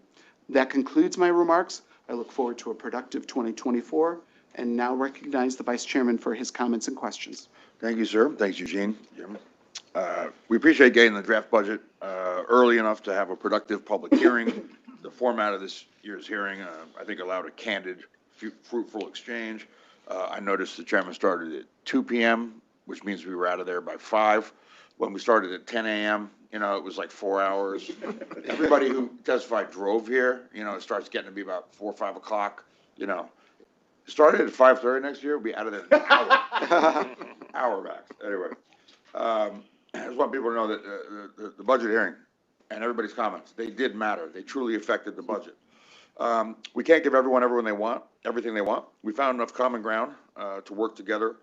That concludes my remarks. I look forward to a productive 2024 and now recognize the Vice Chairman for his comments and questions. Thank you, sir. Thanks, Eugene. Jim. We appreciate getting the draft budget early enough to have a productive public hearing. The format of this year's hearing, I think, allowed a candid, fruitful exchange. I noticed the chairman started at 2 p.m., which means we were out of there by 5. When we started at 10 a.m., it was like 4 hours. Everybody who testified drove here. It starts getting to be about 4 or 5 o'clock. Started at 5:30 next year, we'll be out of there in an hour. Hour max. Anyway, I just want people to know that the budget hearing and everybody's comments, they did matter. They truly affected the budget. We can't give everyone everything they want. We found enough common ground to work together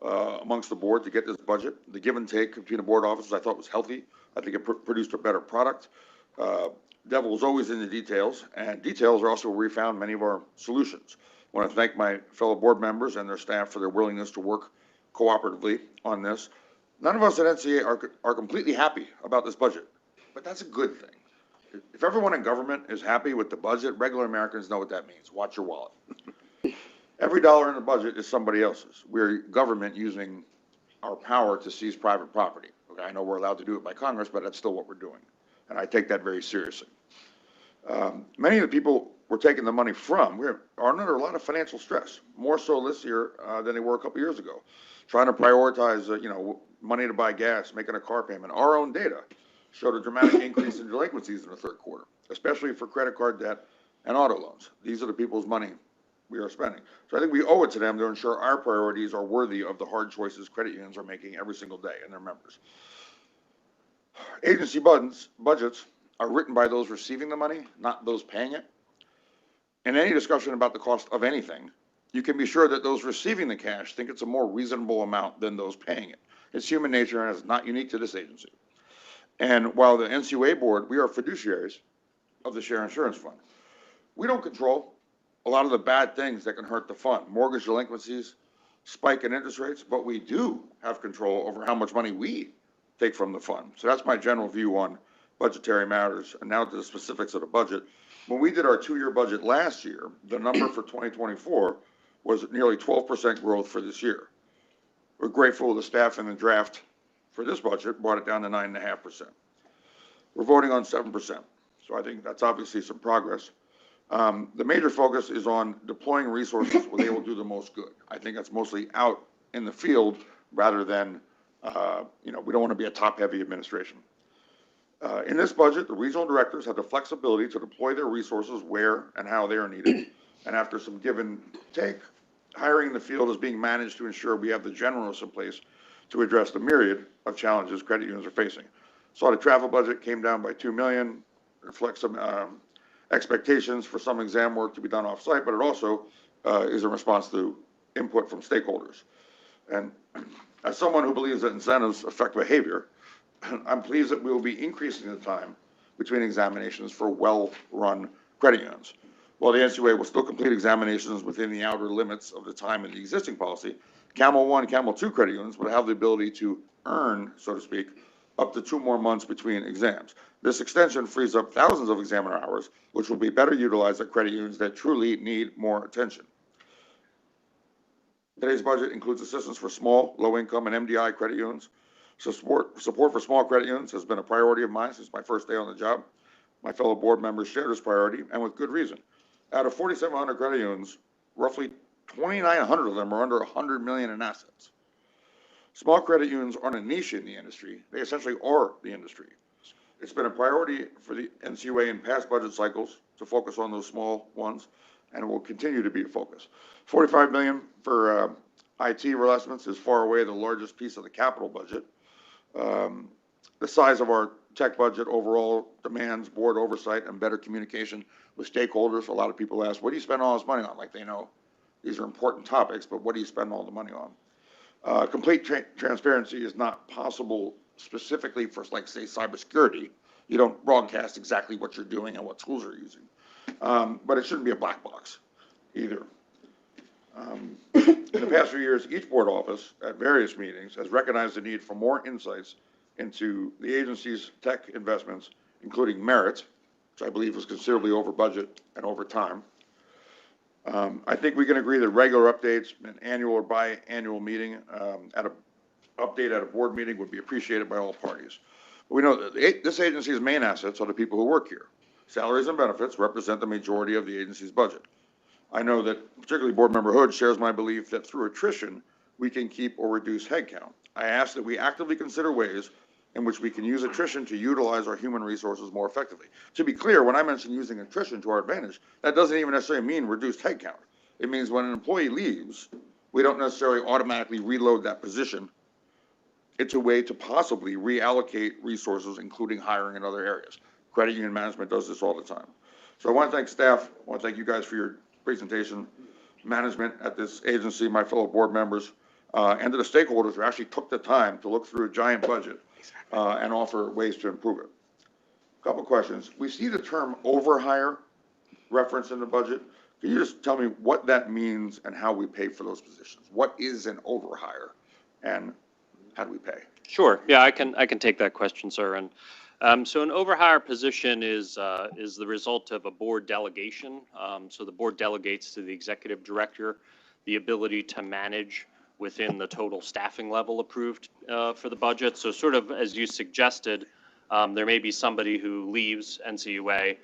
amongst the board to get this budget. The give and take between the board offices I thought was healthy. I think it produced a better product. Devil is always in the details, and details are also where we found many of our solutions. I want to thank my fellow board members and their staff for their willingness to work cooperatively on this. None of us at NCUA are completely happy about this budget, but that's a good thing. If everyone in government is happy with the budget, regular Americans know what that means. Watch your wallet. Every dollar in the budget is somebody else's. We're government using our power to seize private property. Okay, I know we're allowed to do it by Congress, but that's still what we're doing. And I take that very seriously. Many of the people we're taking the money from are under a lot of financial stress, more so this year than they were a couple years ago. Trying to prioritize, money to buy gas, making a car payment. Our own data showed a dramatic increase in delinquencies in the third quarter, especially for credit card debt and auto loans. These are the people's money we are spending. So I think we owe it to them to ensure our priorities are worthy of the hard choices credit unions are making every single day and their members. Agency budgets are written by those receiving the money, not those paying it. In any discussion about the cost of anything, you can be sure that those receiving the cash think it's a more reasonable amount than those paying it. It's human nature and it's not unique to this agency. And while the NCUA board, we are fiduciaries of the Share Insurance Fund. We don't control a lot of the bad things that can hurt the fund, mortgage delinquencies, spike in interest rates, but we do have control over how much money we take from the fund. So that's my general view on budgetary matters. And now to the specifics of the budget. When we did our 2-year budget last year, the number for 2024 was nearly 12% growth for this year. We're grateful the staff in the draft for this budget brought it down to 9.5%. We're voting on 7%. So I think that's obviously some progress. The major focus is on deploying resources where they will do the most good. I think that's mostly out in the field rather than, we don't want to be a top-heavy administration. In this budget, the regional directors have the flexibility to deploy their resources where and how they are needed. And after some give and take, hiring in the field is being managed to ensure we have the generalists in place to address the myriad of challenges credit unions are facing. So the travel budget came down by $2 million, reflects some expectations for some exam work to be done off-site, but it also is in response to input from stakeholders. And as someone who believes that incentives affect behavior, I'm pleased that we will be increasing the time between examinations for well-run credit unions. While the NCUA will still complete examinations within the outer limits of the time in the existing policy, Camel 1 and Camel 2 credit unions will have the ability to earn, so to speak, up to 2 more months between exams. This extension frees up thousands of examiner hours, which will be better utilized at credit unions that truly need more attention. Today's budget includes assistance for small, low-income, and MDI credit unions. So support for small credit unions has been a priority of mine since my first day on the job. My fellow board members share this priority, and with good reason. Out of 4,700 credit unions, roughly 2,900 of them are under $100 million in assets. Small credit unions aren't a niche in the industry. They essentially are the industry. It's been a priority for the NCUA in past budget cycles to focus on those small ones, and it will continue to be a focus. $45 million for IT investments is far away the largest piece of the capital budget. The size of our tech budget overall demands board oversight and better communication with stakeholders. A lot of people ask, what do you spend all this money on? Like they know these are important topics, but what do you spend all the money on? Complete transparency is not possible specifically for, like, say, cybersecurity. You don't broadcast exactly what you're doing and what tools you're using. But it shouldn't be a black box either. In the past few years, each board office at various meetings has recognized the need for more insights into the agency's tech investments, including merit, which I believe was considerably over budget and over time. I think we can agree that regular updates, an annual or biannual meeting, update at a board meeting would be appreciated by all parties. But we know that this agency's main assets are the people who work here. Salaries and benefits represent the majority of the agency's budget. I know that particularly Board Member Hood shares my belief that through attrition, we can keep or reduce headcount. I ask that we actively consider ways in which we can use attrition to utilize our human resources more effectively. To be clear, when I mention using attrition to our advantage, that doesn't even necessarily mean reduced headcount. It means when an employee leaves, we don't necessarily automatically reload that position. It's a way to possibly reallocate resources, including hiring in other areas. Credit union management does this all the time. So I want to thank staff. I want to thank you guys for your presentation, management at this agency, my fellow board members, and to the stakeholders who actually took the time to look through a giant budget and offer ways to improve it. A couple questions. We see the term overhire referenced in the budget. Can you just tell me what that means and how we pay for those positions? What is an overhire and how do we pay? Sure. Yeah, I can take that question, sir. And so an overhire position is the result of a board delegation. So the board delegates to the executive director the ability to manage within the total staffing level approved for the budget. So sort of as you suggested, there may be somebody who leaves NCUA.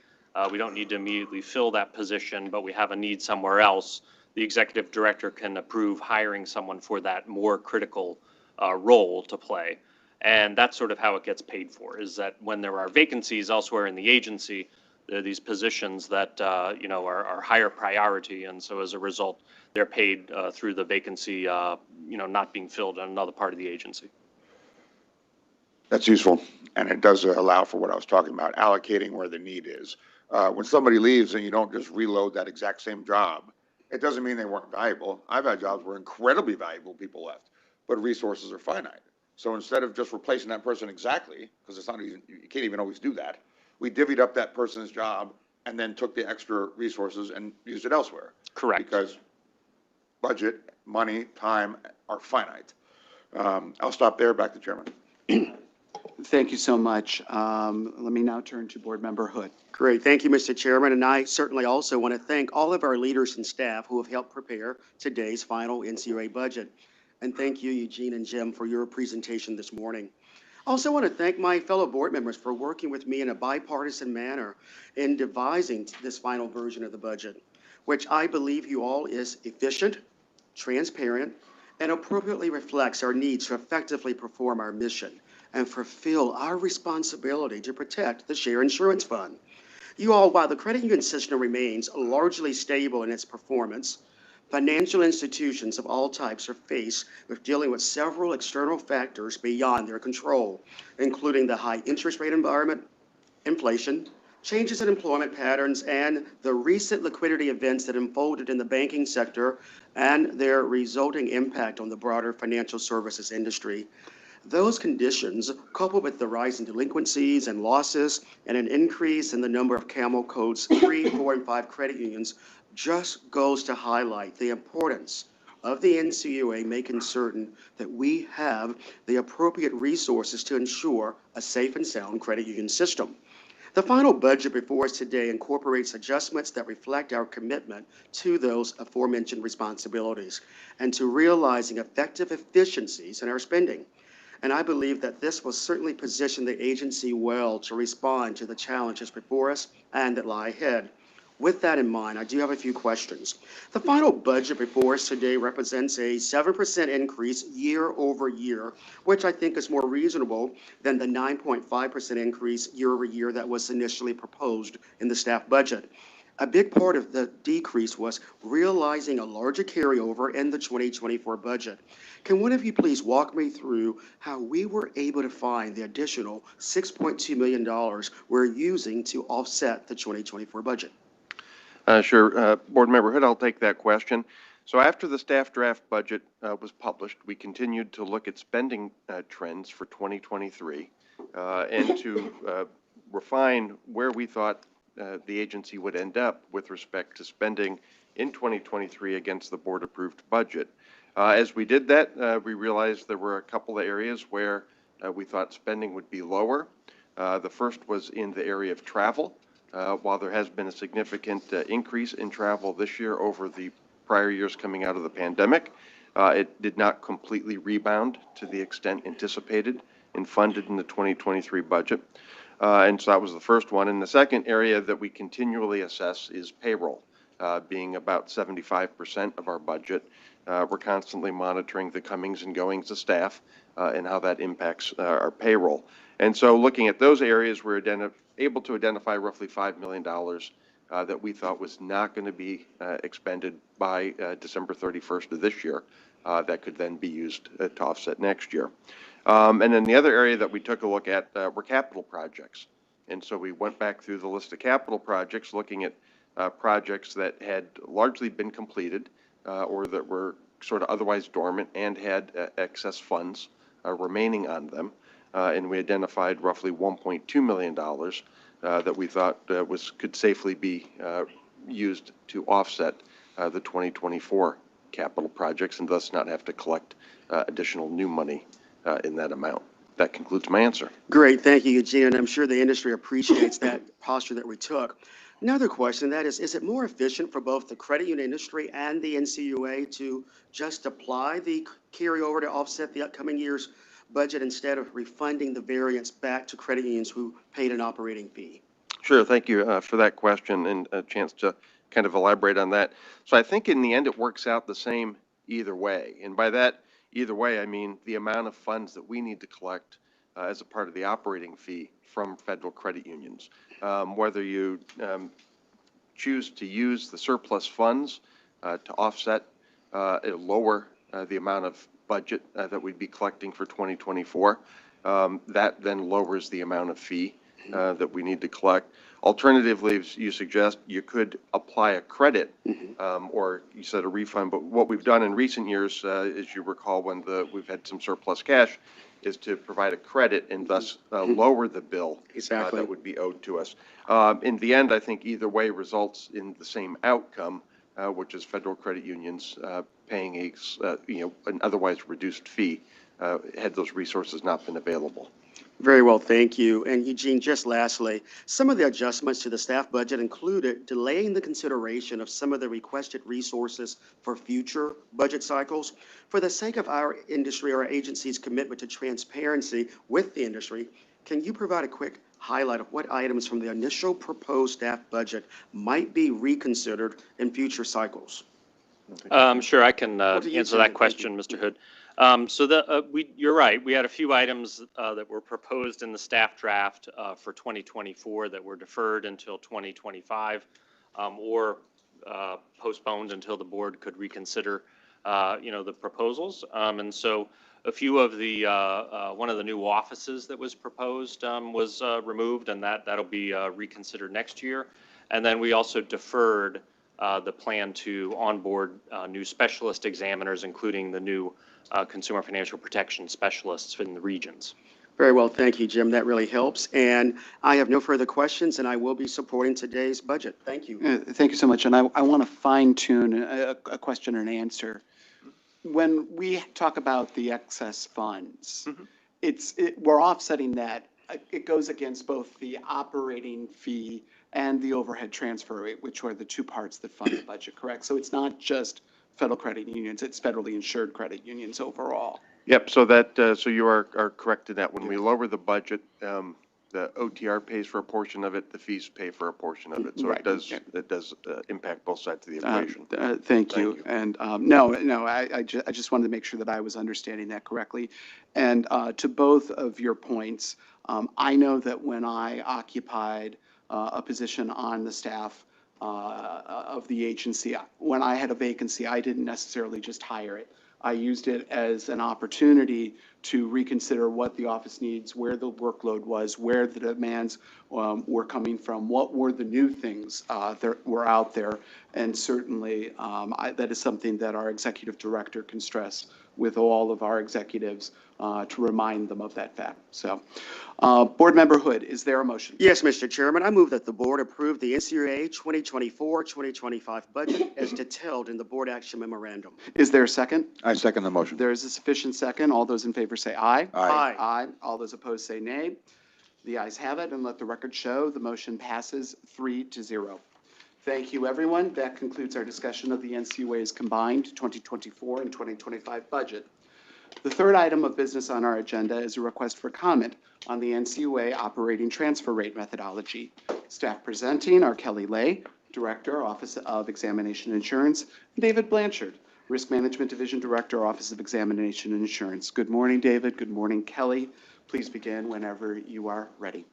We don't need to immediately fill that position, but we have a need somewhere else. The executive director can approve hiring someone for that more critical role to play. And that's sort of how it gets paid for, is that when there are vacancies elsewhere in the agency, there are these positions that, are higher priority. And so as a result, they're paid through the vacancy, not being filled in another part of the agency. That's useful. And it does allow for what I was talking about, allocating where the need is. When somebody leaves and you don't just reload that exact same job, it doesn't mean they weren't valuable. I've had jobs where incredibly valuable people left, but resources are finite. So instead of just replacing that person exactly, because it's not even, you can't even always do that, we divvied up that person's job and then took the extra resources and used it elsewhere. Correct. Because budget, money, time are finite. I'll stop there. Back to Chairman. Thank you so much. Let me now turn to Board Member Hood. Great. Thank you, Mr. Chairman. And I certainly also want to thank all of our leaders and staff who have helped prepare today's final NCUA budget. And thank you, Eugene and Jim, for your presentation this morning. I also want to thank my fellow board members for working with me in a bipartisan manner in devising this final version of the budget, which I believe you all is efficient, transparent, and appropriately reflects our needs to effectively perform our mission and fulfill our responsibility to protect the Share Insurance Fund. You all, while the credit union system remains largely stable in its performance, financial institutions of all types are faced with dealing with several external factors beyond their control, including the high interest rate environment, inflation, changes in employment patterns, and the recent liquidity events that unfolded in the banking sector and their resulting impact on the broader financial services industry. Those conditions, coupled with the rise in delinquencies and losses and an increase in the number of Camel Codes 3, 4, and 5 credit unions, just goes to highlight the importance of the NCUA making certain that we have the appropriate resources to ensure a safe and sound credit union system. The final budget before us today incorporates adjustments that reflect our commitment to those aforementioned responsibilities and to realizing effective efficiencies in our spending. And I believe that this will certainly position the agency well to respond to the challenges before us and that lie ahead. With that in mind, I do have a few questions. The final budget before us today represents a 7% increase year over year, which I think is more reasonable than the 9.5% increase year over year that was initially proposed in the staff budget. A big part of the decrease was realizing a larger carryover in the 2024 budget. Can one of you please walk me through how we were able to find the additional $6.2 million we're using to offset the 2024 budget? Sure. Board Member Hood, I'll take that question. So after the staff draft budget was published, we continued to look at spending trends for 2023 and to refine where we thought the agency would end up with respect to spending in 2023 against the board-approved budget. As we did that, we realized there were a couple of areas where we thought spending would be lower. The first was in the area of travel. While there has been a significant increase in travel this year over the prior years coming out of the pandemic, it did not completely rebound to the extent anticipated and funded in the 2023 budget. And so that was the first one. And the second area that we continually assess is payroll, being about 75% of our budget. We're constantly monitoring the comings and goings of staff and how that impacts our payroll. And so looking at those areas, we're able to identify roughly $5 million that we thought was not going to be expended by December 31st of this year that could then be used to offset next year. And then the other area that we took a look at were capital projects. And so we went back through the list of capital projects, looking at projects that had largely been completed or that were sort of otherwise dormant and had excess funds remaining on them. And we identified roughly $1.2 million that we thought could safely be used to offset the 2024 capital projects and thus not have to collect additional new money in that amount. That concludes my answer. Great, thank you, Eugene, and I'm sure the industry appreciates that posture that we took. Another question, that is it more efficient for both the credit union industry and the NCUA to just apply the carryover to offset the upcoming year's budget instead of refunding the variance back to credit unions who paid an operating fee? Sure, thank you for that question and a chance to kind of elaborate on that. So I think in the end it works out the same either way. And by that either way, I mean the amount of funds that we need to collect as a part of the operating fee from federal credit unions. Whether you choose to use the surplus funds to offset lower the amount of budget that we'd be collecting for 2024, that then lowers the amount of fee that we need to collect. Alternatively, as you suggest, you could apply a credit or you said a refund, but what we've done in recent years, as you recall, when we've had some surplus cash, is to provide a credit and thus lower the bill that would be owed to us. In the end, I think either way results in the same outcome, which is federal credit unions paying an otherwise reduced fee had those resources not been available. Very well, thank you. And Eugene, just lastly, some of the adjustments to the staff budget included delaying the consideration of some of the requested resources for future budget cycles. For the sake of our industry or our agency's commitment to transparency with the industry, can you provide a quick highlight of what items from the initial proposed staff budget might be reconsidered in future cycles? Sure, I can answer that question, Mr. Hood. You're right. We had a few items that were proposed in the staff draft for 2024 that were deferred until 2025 or postponed until the board could reconsider, the proposals. And so a few of the one of the new offices that was proposed was removed, and that'll be reconsidered next year. And then we also deferred the plan to onboard new specialist examiners, including the new consumer financial protection specialists in the regions. Very well, thank you, Jim. That really helps. And I have no further questions, and I will be supporting today's budget. Thank you. Thank you so much. And I want to fine tune a question and answer. When we talk about the excess funds, we're offsetting that. It goes against both the operating fee and the overhead transfer rate, which are the two parts that fund the budget, correct? So it's not just federal credit unions, it's federally insured credit unions overall. Yep, so so you are correct in that. When we lower the budget, the OTR pays for a portion of it, the fees pay for a portion of it. So Right. it does impact both sides of the equation. Thank you. And no, I just wanted to make sure that I was understanding that correctly. And to both of your points, I know that when I occupied a position on the staff of the agency, when I had a vacancy, I didn't necessarily just hire it. I used it as an opportunity to reconsider what the office needs, where the workload was, where the demands were coming from, what were the new things that were out there. And certainly that is something that our executive director can stress with all of our executives to remind them of that fact. So, Board Member Hood, is there a motion? Yes, Mr. Chairman, I move that the board approve the NCUA 2024-2025 budget as detailed in the board action memorandum. Is there a second? I second the motion. There is a sufficient second. All those in favor say aye. Aye. Aye. All those opposed say nay. The ayes have it, and let the record show the motion passes 3-0. Thank you, everyone. That concludes our discussion of the NCUA's combined 2024 and 2025 budget. The third item of business on our agenda is a request for comment on the NCUA operating transfer rate methodology. Staff presenting are Kelly Lay, Director, Office of Examination Insurance, and David Blanchard, Risk Management Division Director, Office of Examination and Insurance. Good morning, David. Good morning, Kelly. Please begin whenever you are ready.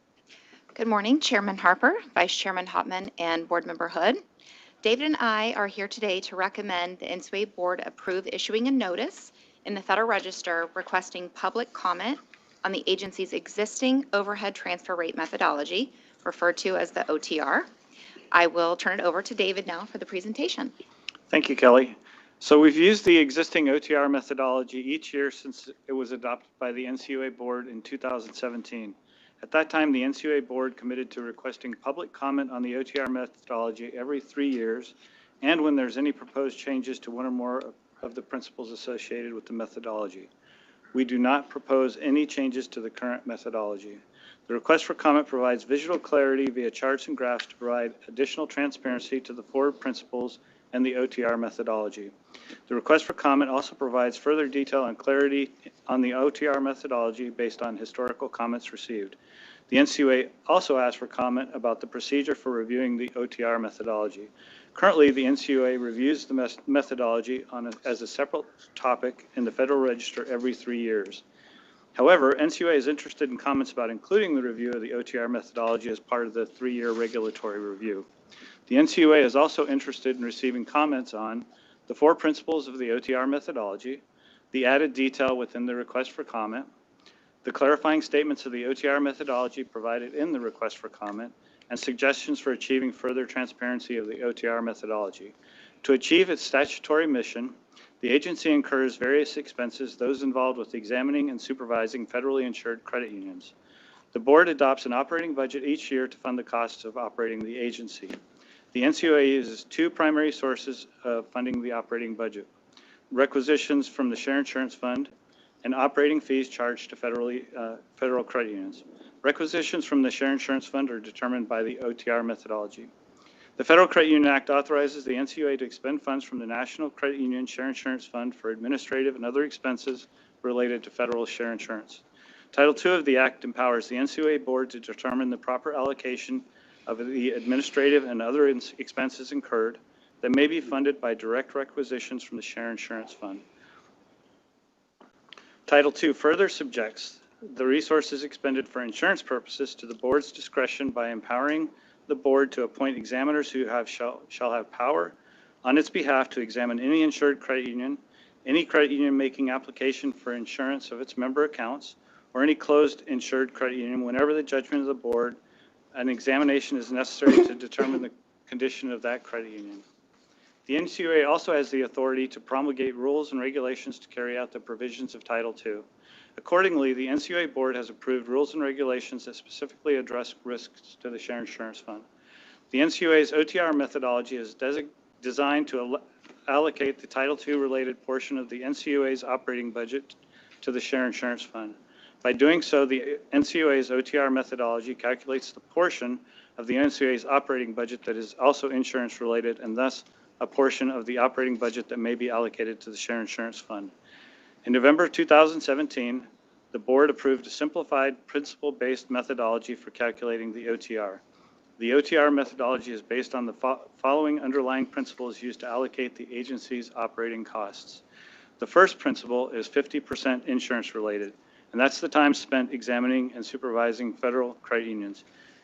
Good morning, Chairman Harper, Vice Chairman Hopman, and Board Member Hood. David and I are here today to recommend the NCUA Board approve issuing a notice in the Federal Register requesting public comment on the agency's existing overhead transfer rate methodology, referred to as the OTR. I will turn it over to David now for the presentation. Thank you, Kelly. So we've used the existing OTR methodology each year since it was adopted by the NCUA Board in 2017. At that time, the NCUA Board committed to requesting public comment on the OTR methodology every 3 years, and when there's any proposed changes to one or more of the principles associated with the methodology. We do not propose any changes to the current methodology. The request for comment provides visual clarity via charts and graphs to provide additional transparency to the forward principles and the OTR methodology. The request for comment also provides further detail and clarity on the OTR methodology based on historical comments received. The NCUA also asked for comment about the procedure for reviewing the OTR methodology. Currently, the NCUA reviews the methodology as a separate topic in the Federal Register every 3 years. However, NCUA is interested in comments about including the review of the OTR methodology as part of the 3-year regulatory review. The NCUA is also interested in receiving comments on the 4 principles of the OTR methodology, the added detail within the request for comment, the clarifying statements of the OTR methodology provided in the request for comment, and suggestions for achieving further transparency of the OTR methodology. To achieve its statutory mission, the agency incurs various expenses, those involved with examining and supervising federally insured credit unions. The board adopts an operating budget each year to fund the costs of operating the agency. The NCUA uses 2 primary sources of funding the operating budget: requisitions from the Share Insurance Fund and operating fees charged to federal credit unions. Requisitions from the Share Insurance Fund are determined by the OTR methodology. The Federal Credit Union Act authorizes the NCUA to expend funds from the National Credit Union Share Insurance Fund for administrative and other expenses related to federal share insurance. Title II of the Act empowers the NCUA Board to determine the proper allocation of the administrative and other expenses incurred that may be funded by direct requisitions from the Share Insurance Fund. Title II further subjects the resources expended for insurance purposes to the board's discretion by empowering the board to appoint examiners who shall have power on its behalf to examine any insured credit union, any credit union making application for insurance of its member accounts, or any closed insured credit union whenever the judgment of the board an examination is necessary to determine the condition of that credit union. The NCUA also has the authority to promulgate rules and regulations to carry out the provisions of Title II. Accordingly, the NCUA board has approved rules and regulations that specifically address risks to the Share Insurance Fund. The NCUA's OTR methodology is designed to allocate the Title II related portion of the NCUA's operating budget to the Share Insurance Fund. By doing so, the NCUA's OTR methodology calculates the portion of the NCUA's operating budget that is also insurance related, and thus a portion of the operating budget that may be allocated to the Share Insurance Fund. In November 2017, the board approved a simplified principle-based methodology for calculating the OTR. The OTR methodology is based on the following underlying principles used to allocate the agency's operating costs. The first principle is 50% insurance related, and that's the time spent examining and supervising federal credit unions.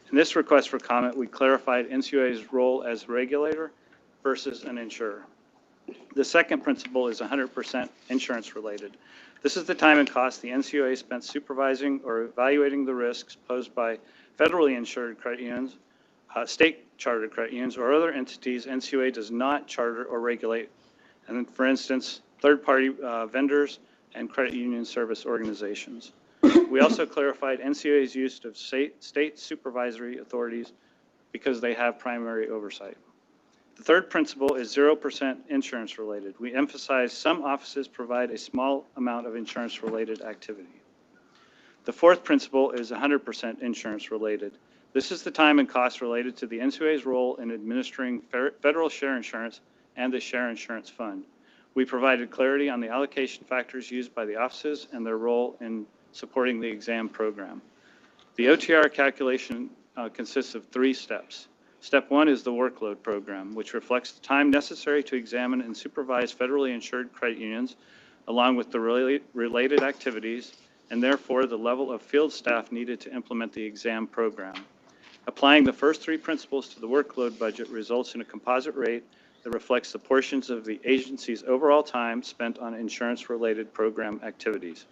In this request for comment, we clarified NCUA's role as regulator versus an insurer. The second principle is 100% insurance related. This is the time and cost the NCUA spent supervising or evaluating the risks posed by federally insured credit unions, state chartered credit unions, or other entities NCUA does not charter or regulate, and for instance, third-party vendors and credit union service organizations. We also clarified NCUA's use of state supervisory authorities because they have primary oversight. The third principle is 0% insurance related. We emphasize some offices provide a small amount of insurance related activity. The fourth principle is 100% insurance related. This is the time and cost related to the NCUA's role in administering federal share insurance and the Share Insurance Fund. We provided clarity on the allocation factors used by the offices and their role in supporting the exam program. The OTR calculation consists of 3 steps. Step 1 is the workload program, which reflects the time necessary to examine and supervise federally insured credit unions, along with the related activities, and therefore the level of field staff needed to implement the exam program. Applying the first 3 principles to the workload budget results in a composite rate that reflects the portions of the agency's overall time spent on insurance-related program activities.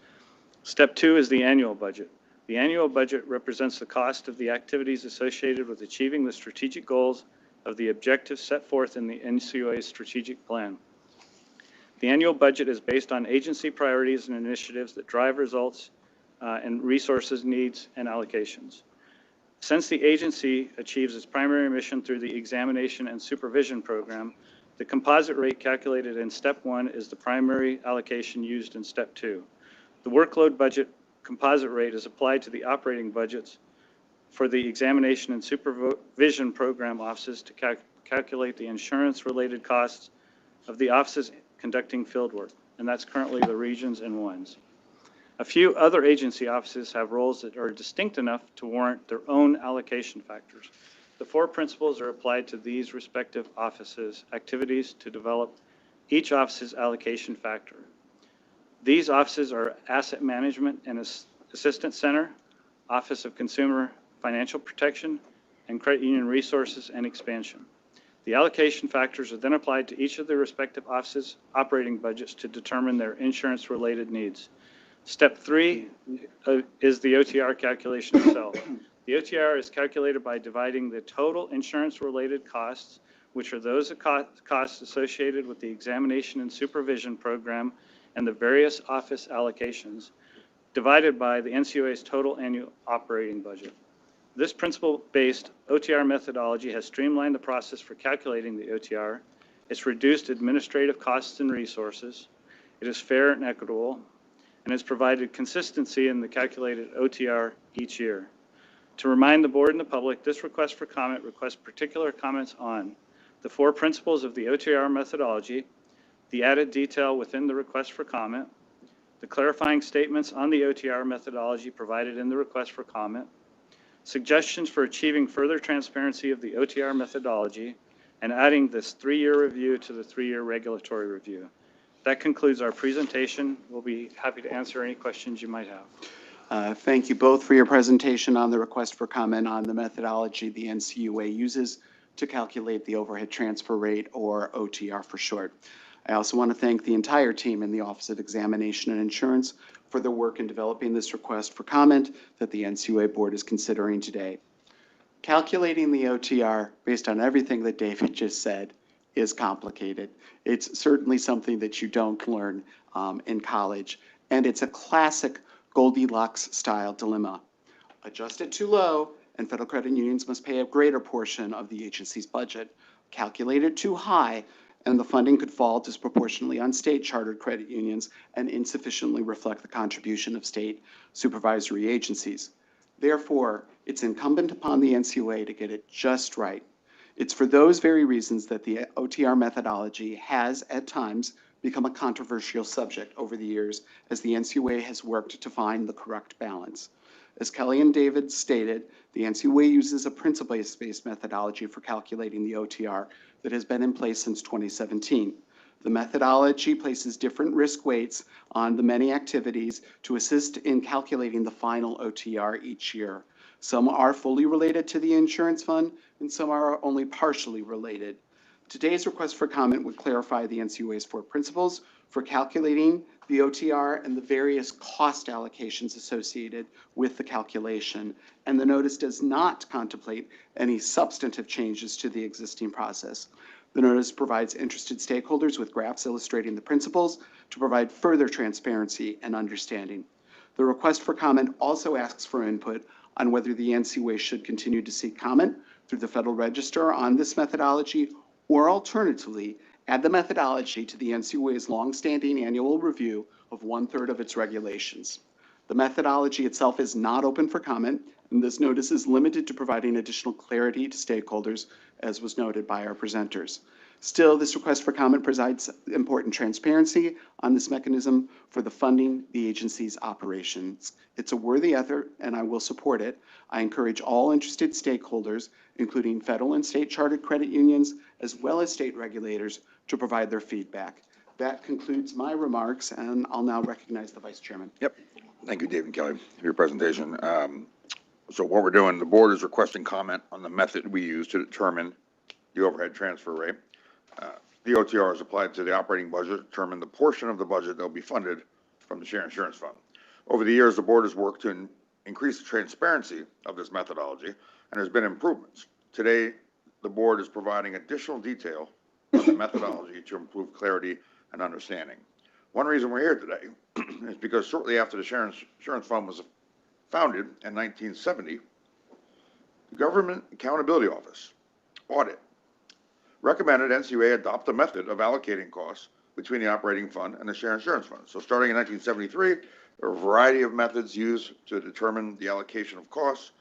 Step 2 is the annual budget. The annual budget represents the cost of the activities associated with achieving the strategic goals of the objectives set forth in the NCUA's strategic plan. The annual budget is based on agency priorities and initiatives that drive results and resources needs and allocations. Since the agency achieves its primary mission through the examination and supervision program, the composite rate calculated in Step 1 is the primary allocation used in Step 2. The workload budget composite rate is applied to the operating budgets for the examination and supervision program offices to calculate the insurance-related costs of the offices conducting field work, and that's currently the regions and ones. A few other agency offices have roles that are distinct enough to warrant their own allocation factors. The 4 principles are applied to these respective offices' activities to develop each office's allocation factor. These offices are Asset Management and Assistance Center, Office of Consumer Financial Protection, and Credit Union Resources and Expansion. The allocation factors are then applied to each of the respective offices' operating budgets to determine their insurance-related needs. Step 3 is the OTR calculation itself. The OTR is calculated by dividing the total insurance-related costs, which are those costs associated with the examination and supervision program and the various office allocations, divided by the NCUA's total annual operating budget. This principle-based OTR methodology has streamlined the process for calculating the OTR. It's reduced administrative costs and resources. It is fair and equitable, and has provided consistency in the calculated OTR each year. To remind the board and the public, this request for comment requests particular comments on the 4 principles of the OTR methodology, the added detail within the request for comment, the clarifying statements on the OTR methodology provided in the request for comment, suggestions for achieving further transparency of the OTR methodology, and adding this 3-year review to the 3-year regulatory review. That concludes our presentation. We'll be happy to answer any questions you might have. Thank you both for your presentation on the request for comment on the methodology the NCUA uses to calculate the overhead transfer rate, or OTR for short. I also want to thank the entire team in the Office of Examination and Insurance for their work in developing this request for comment that the NCUA board is considering today. Calculating the OTR based on everything that David just said is complicated. It's certainly something that you don't learn in college, and it's a classic Goldilocks-style dilemma. Adjust it too low, and federal credit unions must pay a greater portion of the agency's budget. Calculate it too high, and the funding could fall disproportionately on state chartered credit unions and insufficiently reflect the contribution of state supervisory agencies. Therefore, it's incumbent upon the NCUA to get it just right. It's for those very reasons that the OTR methodology has, at times, become a controversial subject over the years as the NCUA has worked to find the correct balance. As Kelly and David stated, the NCUA uses a principle-based methodology for calculating the OTR that has been in place since 2017. The methodology places different risk weights on the many activities to assist in calculating the final OTR each year. Some are fully related to the insurance fund, and some are only partially related. Today's request for comment would clarify the NCUA's 4 principles for calculating the OTR and the various cost allocations associated with the calculation. And the notice does not contemplate any substantive changes to the existing process. The notice provides interested stakeholders with graphs illustrating the principles to provide further transparency and understanding. The request for comment also asks for input on whether the NCUA should continue to seek comment through the Federal Register on this methodology, or alternatively, add the methodology to the NCUA's longstanding annual review of 1/3 of its regulations. The methodology itself is not open for comment, and this notice is limited to providing additional clarity to stakeholders, as was noted by our presenters. Still, this request for comment provides important transparency on this mechanism for the funding the agency's operations. It's a worthy effort, and I will support it. I encourage all interested stakeholders, including federal and state chartered credit unions, as well as state regulators, to provide their feedback. That concludes my remarks, and I'll now recognize the Vice Chairman. Yep. Thank you, Dave and Kelly, for your presentation. So what we're doing, the board is requesting comment on the method we use to determine the overhead transfer rate. The OTR is applied to the operating budget to determine the portion of the budget that will be funded from the Share Insurance Fund. Over the years, the board has worked to increase the transparency of this methodology, and there's been improvements. Today, the board is providing additional detail on the methodology to improve clarity and understanding. One reason we're here today is because shortly after the Share Insurance Fund was founded in 1970, the Government Accountability Office audit recommended NCUA adopt a method of allocating costs between the operating fund and the Share Insurance Fund. So starting in 1973, there are a variety of methods used to determine the allocation of costs.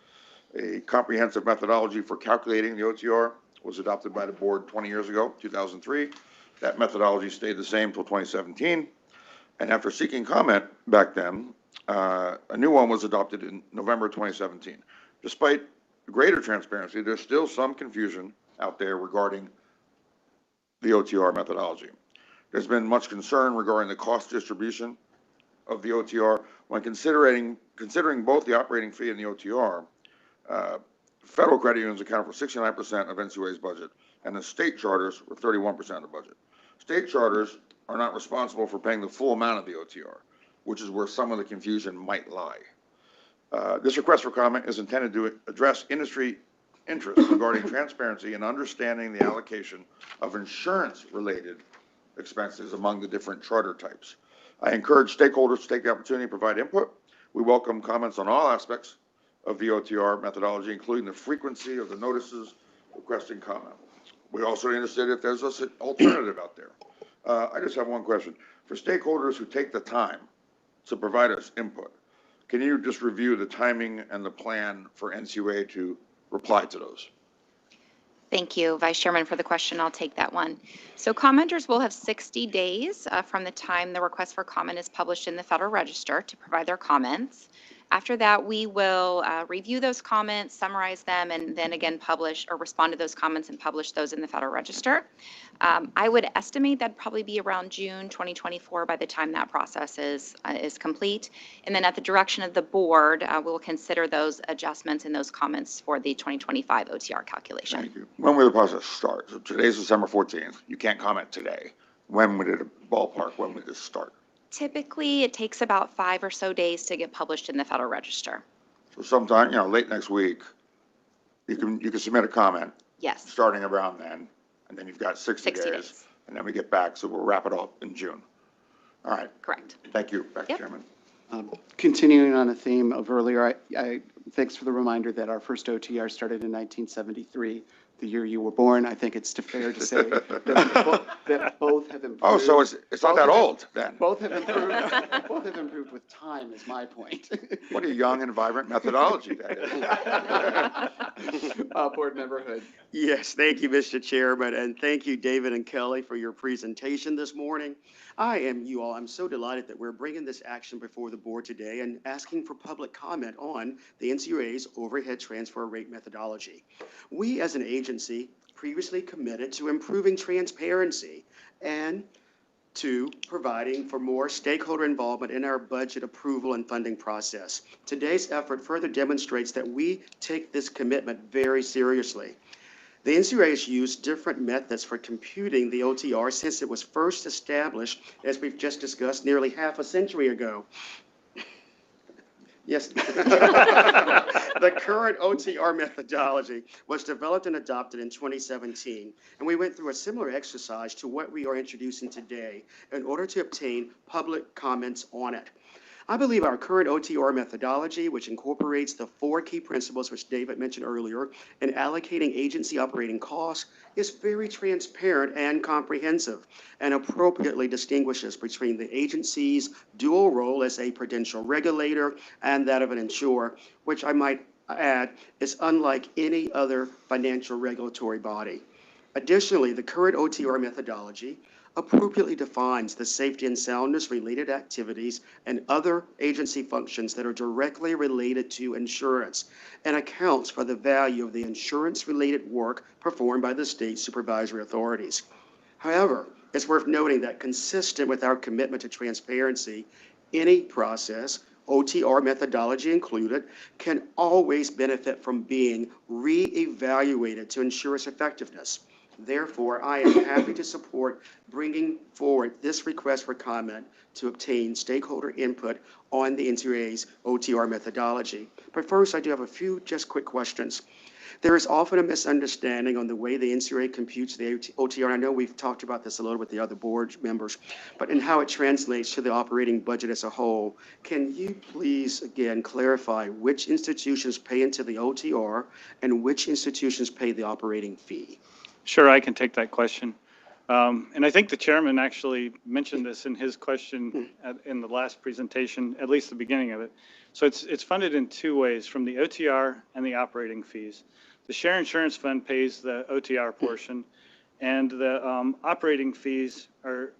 A comprehensive methodology for calculating the OTR was adopted by the board 20 years ago, 2003. That methodology stayed the same until 2017. And after seeking comment back then, a new one was adopted in November 2017. Despite greater transparency, there's still some confusion out there regarding the OTR methodology. There's been much concern regarding the cost distribution of the OTR. When considering both the operating fee and the OTR, federal credit unions account for 69% of NCUA's budget, and the state charters were 31% of the budget. State charters are not responsible for paying the full amount of the OTR, which is where some of the confusion might lie. This request for comment is intended to address industry interest regarding transparency and understanding the allocation of insurance-related expenses among the different charter types. I encourage stakeholders to take the opportunity to provide input. We welcome comments on all aspects of the OTR methodology, including the frequency of the notices requesting comment. We're also interested if there's an alternative out there. I just have one question. For stakeholders who take the time to provide us input, can you just review the timing and the plan for NCUA to reply to those? Thank you, Vice Chairman, for the question. I'll take that one. So commenters will have 60 days from the time the request for comment is published in the Federal Register to provide their comments. After that, we will review those comments, summarize them, and then again publish or respond to those comments and publish those in the Federal Register. I would estimate that'd probably be around June 2024 by the time that process is complete. And then at the direction of the board, we'll consider those adjustments and those comments for the 2025 OTR calculation. Thank you. When will the process start? So today's December 14th. You can't comment today. When would it, ballpark, when would this start? Typically, it takes about 5 or so days to get published in the Federal Register. So sometime, late next week, you can submit a comment. Yes. Starting around then. and then you've got 60 60 days. days. And then we get back, so we'll wrap it up in June. All right, Correct. thank you, Dr. Yep. Chairman. Continuing on a theme of earlier, thanks for the reminder that our first OTR started in 1973, the year you were born. I think it's fair to say that both have improved. Oh, so it's not that old then? Both have improved. Both have improved with time, is my point. What a young and vibrant methodology that is. Board Member Hood. Yes, thank you, Mr. Chairman, and thank you, David and Kelly, for your presentation this morning. I'm so delighted that we're bringing this action before the board today and asking for public comment on the NCUA's overhead transfer rate methodology. We, as an agency, previously committed to improving transparency and to providing for more stakeholder involvement in our budget approval and funding process. Today's effort further demonstrates that we take this commitment very seriously. The NCUA has used different methods for computing the OTR since it was first established, as we've just discussed, nearly half a century ago. Yes. The current OTR methodology was developed and adopted in 2017, and we went through a similar exercise to what we are introducing today in order to obtain public comments on it. I believe our current OTR methodology, which incorporates the 4 key principles which David mentioned earlier, in allocating agency operating costs, is very transparent and comprehensive, and appropriately distinguishes between the agency's dual role as a prudential regulator and that of an insurer, which I might add is unlike any other financial regulatory body. Additionally, the current OTR methodology appropriately defines the safety and soundness related activities and other agency functions that are directly related to insurance and accounts for the value of the insurance-related work performed by the state supervisory authorities. However, it's worth noting that consistent with our commitment to transparency, any process, OTR methodology included, can always benefit from being re-evaluated to ensure its effectiveness. Therefore, I am happy to support bringing forward this request for comment to obtain stakeholder input on the NCUA's OTR methodology. But first, I do have a few just quick questions. There is often a misunderstanding on the way the NCUA computes the OTR. And I know we've talked about this a little with the other board members, but in how it translates to the operating budget as a whole. Can you please, again, clarify which institutions pay into the OTR and which institutions pay the operating fee? Sure, I can take that question. And I think the chairman actually mentioned this in his question in the last presentation, at least the beginning of it. So it's funded in 2 ways, from the OTR and the operating fees. The Share Insurance Fund pays the OTR portion, and the operating fees are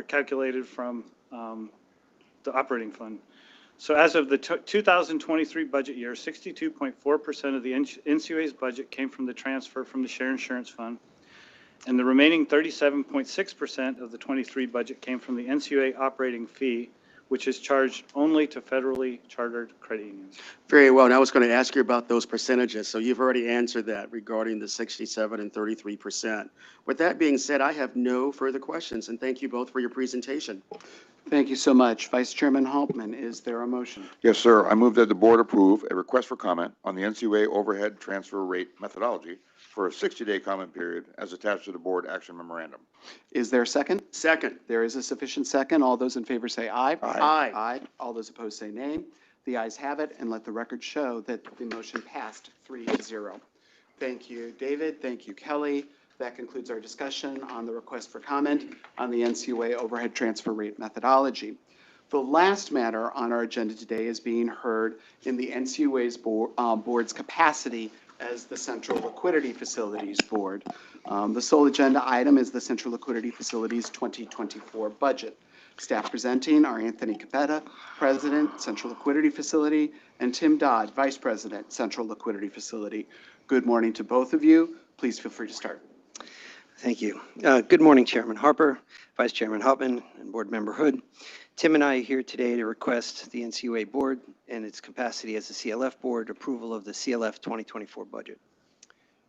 calculated from the operating fund. So as of the 2023 budget year, 62.4% of the NCUA's budget came from the transfer from the Share Insurance Fund, and the remaining 37.6% of the 23 budget came from the NCUA operating fee, which is charged only to federally chartered credit unions. Very well, and I was going to ask you about those percentages, so you've already answered that regarding the 67 and 33%. With that being said, I have no further questions, and thank you both for your presentation. Thank you so much. Vice Chairman Haltman, is there a motion? Yes, sir. I move that the board approve a request for comment on the NCUA overhead transfer rate methodology for a 60-day comment period as attached to the board action memorandum. Is there a second? Second. There is a sufficient second. All those in favor say aye. Aye. Aye. All those opposed say nay. The ayes have it, and let the record show that the motion passed 3-0. Thank you, David. Thank you, Kelly. That concludes our discussion on the request for comment on the NCUA overhead transfer rate methodology. The last matter on our agenda today is being heard in the NCUA's board's capacity as the Central Liquidity Facilities Board. The sole agenda item is the Central Liquidity Facilities 2024 budget. Staff presenting are Anthony Capetta, President, Central Liquidity Facility, and Tim Dodd, Vice President, Central Liquidity Facility. Good morning to both of you. Please feel free to start. Thank you. Good morning, Chairman Harper, Vice Chairman Hauptman, and Board Member Hood. Tim and I are here today to request the NCUA Board and its capacity as the CLF Board approval of the CLF 2024 budget.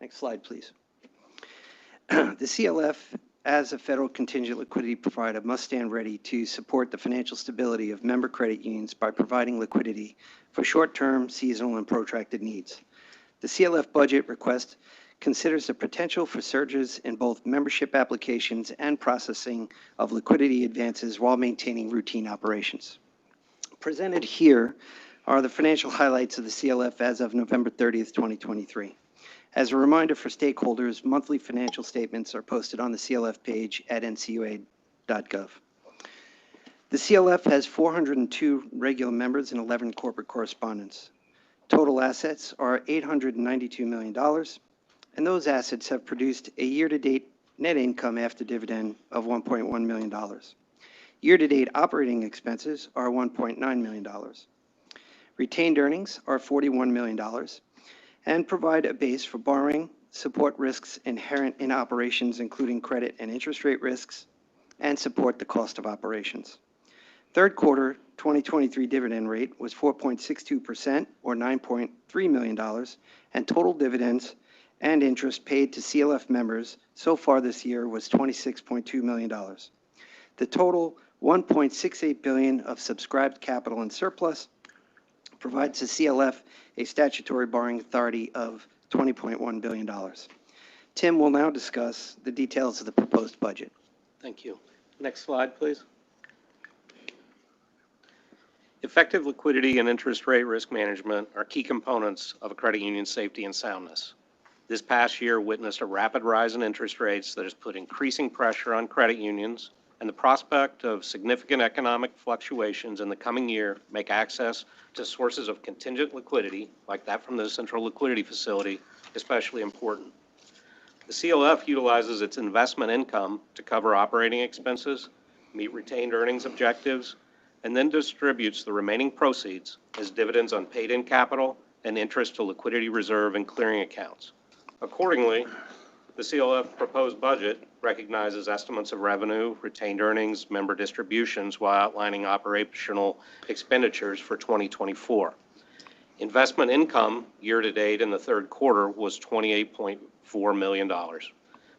Next slide, please. The CLF, as a federal contingent liquidity provider, must stand ready to support the financial stability of member credit unions by providing liquidity for short-term, seasonal, and protracted needs. The CLF budget request considers the potential for surges in both membership applications and processing of liquidity advances while maintaining routine operations. Presented here are the financial highlights of the CLF as of November 30th, 2023. As a reminder for stakeholders, monthly financial statements are posted on the CLF page at ncua.gov. The CLF has 402 regular members and 11 corporate correspondents. Total assets are $892 million, and those assets have produced a year-to-date net income after dividend of $1.1 million. Year-to-date operating expenses are $1.9 million. Retained earnings are $41 million and provide a base for borrowing, support risks inherent in operations, including credit and interest rate risks, and support the cost of operations. Third quarter 2023 dividend rate was 4.62% or $9.3 million, and total dividends and interest paid to CLF members so far this year was $26.2 million. The total $1.68 billion of subscribed capital and surplus provides the CLF a statutory borrowing authority of $20.1 billion. Tim will now discuss the details of the proposed budget. Thank you. Next slide, please. Effective liquidity and interest rate risk management are key components of a credit union's safety and soundness. This past year witnessed a rapid rise in interest rates that has put increasing pressure on credit unions, and the prospect of significant economic fluctuations in the coming year make access to sources of contingent liquidity, like that from the Central Liquidity Facility, especially important. The CLF utilizes its investment income to cover operating expenses, meet retained earnings objectives, and then distributes the remaining proceeds as dividends on paid-in capital and interest to liquidity reserve and clearing accounts. Accordingly, the CLF proposed budget recognizes estimates of revenue, retained earnings, member distributions, while outlining operational expenditures for 2024. Investment income year-to-date in the third quarter was $28.4 million.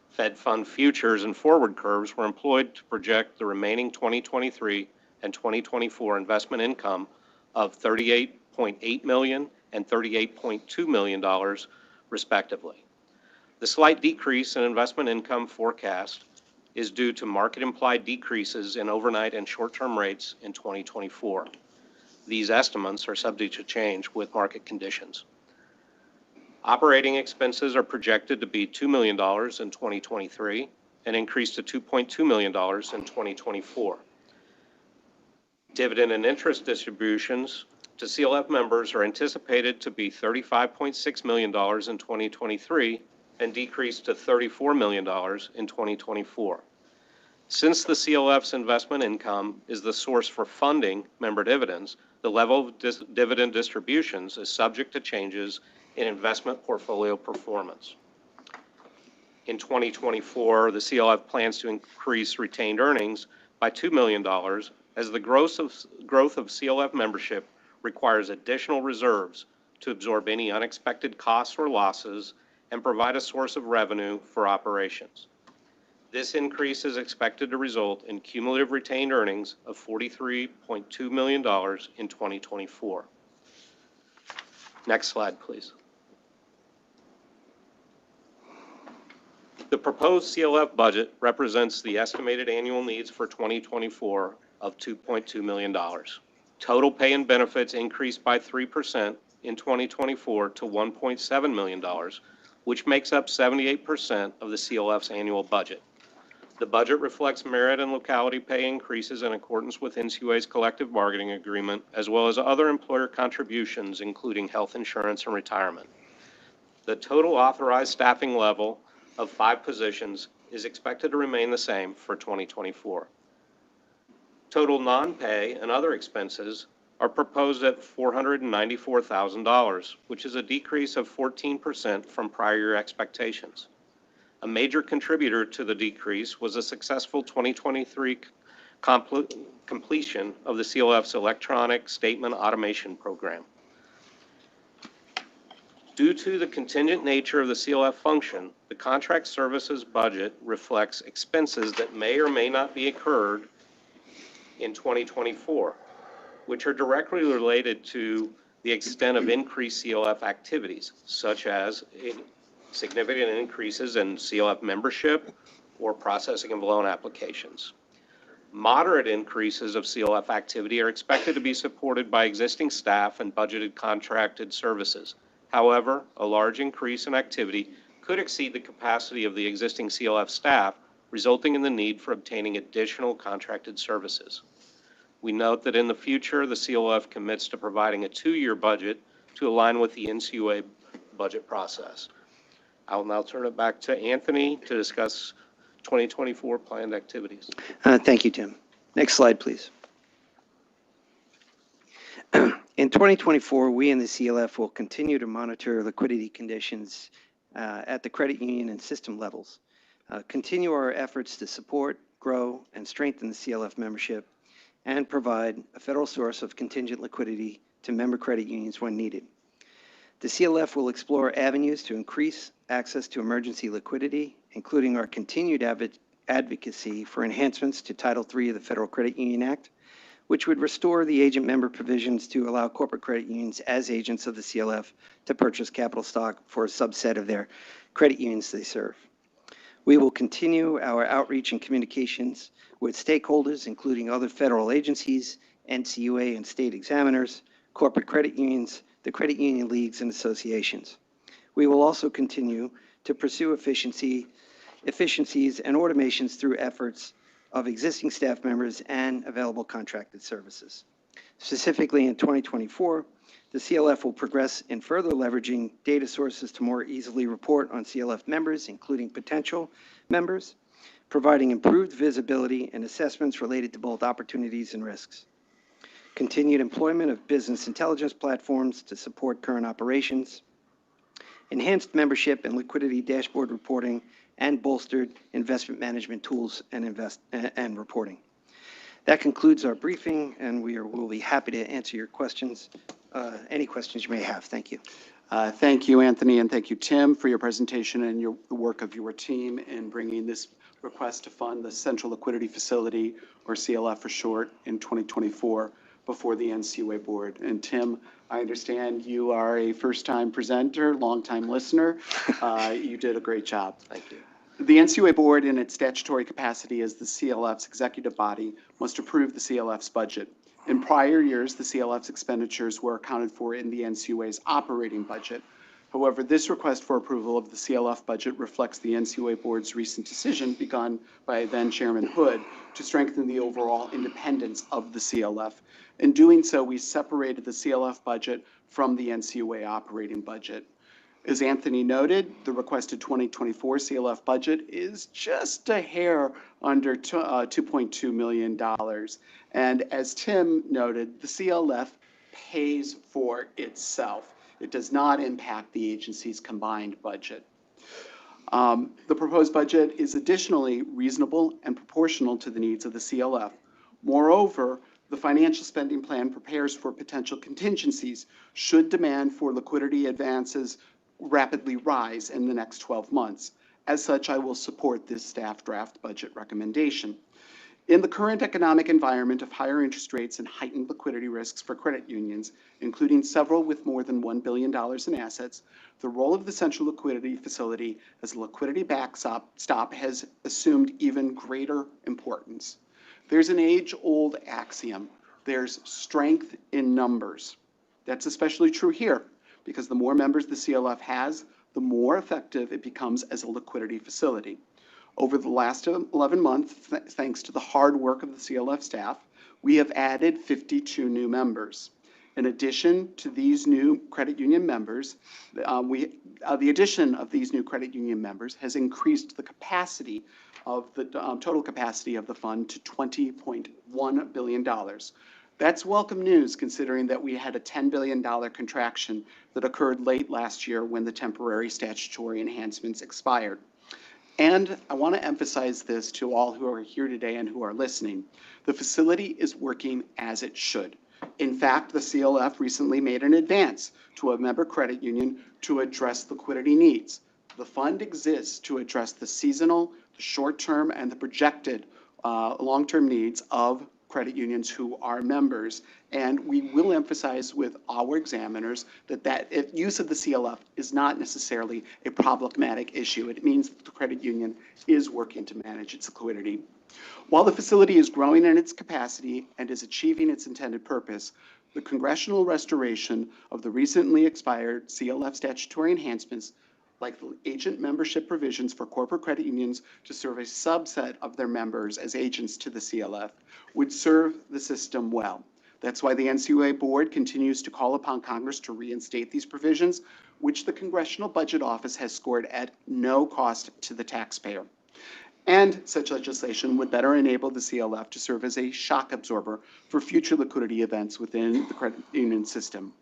Fed fund futures and forward curves were employed to project the remaining 2023 and 2024 investment income of $38.8 million and $38.2 million, respectively. The slight decrease in investment income forecast is due to market-implied decreases in overnight and short-term rates in 2024. These estimates are subject to change with market conditions. Operating expenses are projected to be $2 million in 2023 and increase to $2.2 million in 2024. Dividend and interest distributions to CLF members are anticipated to be $35.6 million in 2023 and decrease to $34 million in 2024. Since the CLF's investment income is the source for funding member dividends, the level of dividend distributions is subject to changes in investment portfolio performance. In 2024, the CLF plans to increase retained earnings by $2 million as the growth of CLF membership requires additional reserves to absorb any unexpected costs or losses and provide a source of revenue for operations. This increase is expected to result in cumulative retained earnings of $43.2 million in 2024. Next slide, please. The proposed CLF budget represents the estimated annual needs for 2024 of $2.2 million. Total pay and benefits increased by 3% in 2024 to $1.7 million, which makes up 78% of the CLF's annual budget. The budget reflects merit and locality pay increases in accordance with NCUA's collective bargaining agreement, as well as other employer contributions, including health insurance and retirement. The total authorized staffing level of 5 positions is expected to remain the same for 2024. Total non-pay and other expenses are proposed at $494,000, which is a decrease of 14% from prior year expectations. A major contributor to the decrease was a successful 2023 completion of the CLF's electronic statement automation program. Due to the contingent nature of the CLF function, the contract services budget reflects expenses that may or may not be incurred in 2024, which are directly related to the extent of increased CLF activities, such as significant increases in CLF membership or processing of loan applications. Moderate increases of CLF activity are expected to be supported by existing staff and budgeted contracted services. However, a large increase in activity could exceed the capacity of the existing CLF staff, resulting in the need for obtaining additional contracted services. We note that in the future, the CLF commits to providing a 2-year budget to align with the NCUA budget process. I will now turn it back to Anthony to discuss 2024 planned activities. Thank you, Tim. Next slide, please. In 2024, we in the CLF will continue to monitor liquidity conditions at the credit union and system levels, continue our efforts to support, grow, and strengthen the CLF membership, and provide a federal source of contingent liquidity to member credit unions when needed. The CLF will explore avenues to increase access to emergency liquidity, including our continued advocacy for enhancements to Title III of the Federal Credit Union Act, which would restore the agent member provisions to allow corporate credit unions as agents of the CLF to purchase capital stock for a subset of their credit unions they serve. We will continue our outreach and communications with stakeholders, including other federal agencies, NCUA and state examiners, corporate credit unions, the credit union leagues and associations. We will also continue to pursue efficiencies and automations through efforts of existing staff members and available contracted services. Specifically in 2024, the CLF will progress in further leveraging data sources to more easily report on CLF members, including potential members, providing improved visibility and assessments related to both opportunities and risks. Continued employment of business intelligence platforms to support current operations, enhanced membership and liquidity dashboard reporting, and bolstered investment management tools and reporting. That concludes our briefing, and we'll be happy to answer your questions, any questions you may have. Thank you. Thank you, Anthony, and thank you, Tim, for your presentation and the work of your team in bringing this request to fund the Central Liquidity Facility, or CLF for short, in 2024 before the NCUA board. And Tim, I understand you are a first-time presenter, long-time listener. You did a great job. Thank you. The NCUA board, in its statutory capacity as the CLF's executive body, must approve the CLF's budget. In prior years, the CLF's expenditures were accounted for in the NCUA's operating budget. However, this request for approval of the CLF budget reflects the NCUA board's recent decision, begun by then Chairman Hood, to strengthen the overall independence of the CLF. In doing so, we separated the CLF budget from the NCUA operating budget. As Anthony noted, the requested 2024 CLF budget is just a hair under $2.2 million. And as Tim noted, the CLF pays for itself. It does not impact the agency's combined budget. The proposed budget is additionally reasonable and proportional to the needs of the CLF. Moreover, the financial spending plan prepares for potential contingencies should demand for liquidity advances rapidly rise in the next 12 months. As such, I will support this staff draft budget recommendation. In the current economic environment of higher interest rates and heightened liquidity risks for credit unions, including several with more than $1 billion in assets, the role of the Central Liquidity Facility as a liquidity backstop has assumed even greater importance. There's an age-old axiom: there's strength in numbers. That's especially true here, because the more members the CLF has, the more effective it becomes as a liquidity facility. Over the last 11 months, thanks to the hard work of the CLF staff, we have added 52 new members. In addition to these new credit union members, the addition of these new credit union members has increased the capacity of the total capacity of the fund to $20.1 billion. That's welcome news, considering that we had a $10 billion contraction that occurred late last year when the temporary statutory enhancements expired. And I want to emphasize this to all who are here today and who are listening. The facility is working as it should. In fact, the CLF recently made an advance to a member credit union to address liquidity needs. The fund exists to address the seasonal, the short-term, and the projected long-term needs of credit unions who are members. And we will emphasize with our examiners that use of the CLF is not necessarily a problematic issue. It means that the credit union is working to manage its liquidity. While the facility is growing in its capacity and is achieving its intended purpose, the congressional restoration of the recently expired CLF statutory enhancements, like the agent membership provisions for corporate credit unions to serve a subset of their members as agents to the CLF, would serve the system well. That's why the NCUA board continues to call upon Congress to reinstate these provisions, which the Congressional Budget Office has scored at no cost to the taxpayer. And such legislation would better enable the CLF to serve as a shock absorber for future liquidity events within the credit union system.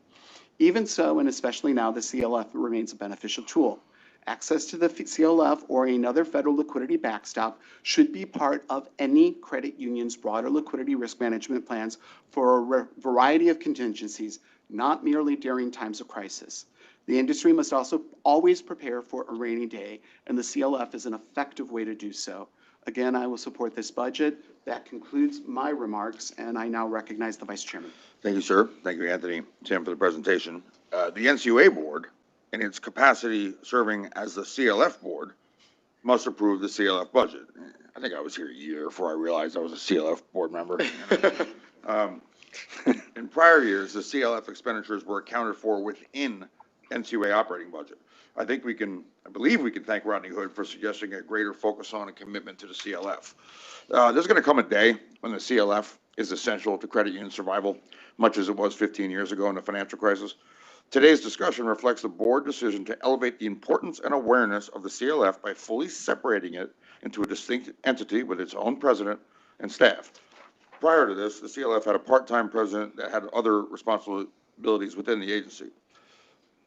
Even so, and especially now, the CLF remains a beneficial tool. Access to the CLF or another federal liquidity backstop should be part of any credit union's broader liquidity risk management plans for a variety of contingencies, not merely during times of crisis. The industry must also always prepare for a rainy day, and the CLF is an effective way to do so. Again, I will support this budget. That concludes my remarks, and I now recognize the Vice Chairman. Thank you, sir. Thank you, Anthony, Tim, for the presentation. The NCUA board, in its capacity serving as the CLF board, must approve the CLF budget. I think I was here a year before I realized I was a CLF board member. In prior years, the CLF expenditures were accounted for within NCUA operating budget. I believe we can thank Rodney Hood for suggesting a greater focus on a commitment to the CLF. There's going to come a day when the CLF is essential to credit union survival, much as it was 15 years ago in the financial crisis. Today's discussion reflects the board decision to elevate the importance and awareness of the CLF by fully separating it into a distinct entity with its own president and staff. Prior to this, the CLF had a part-time president that had other responsibilities within the agency.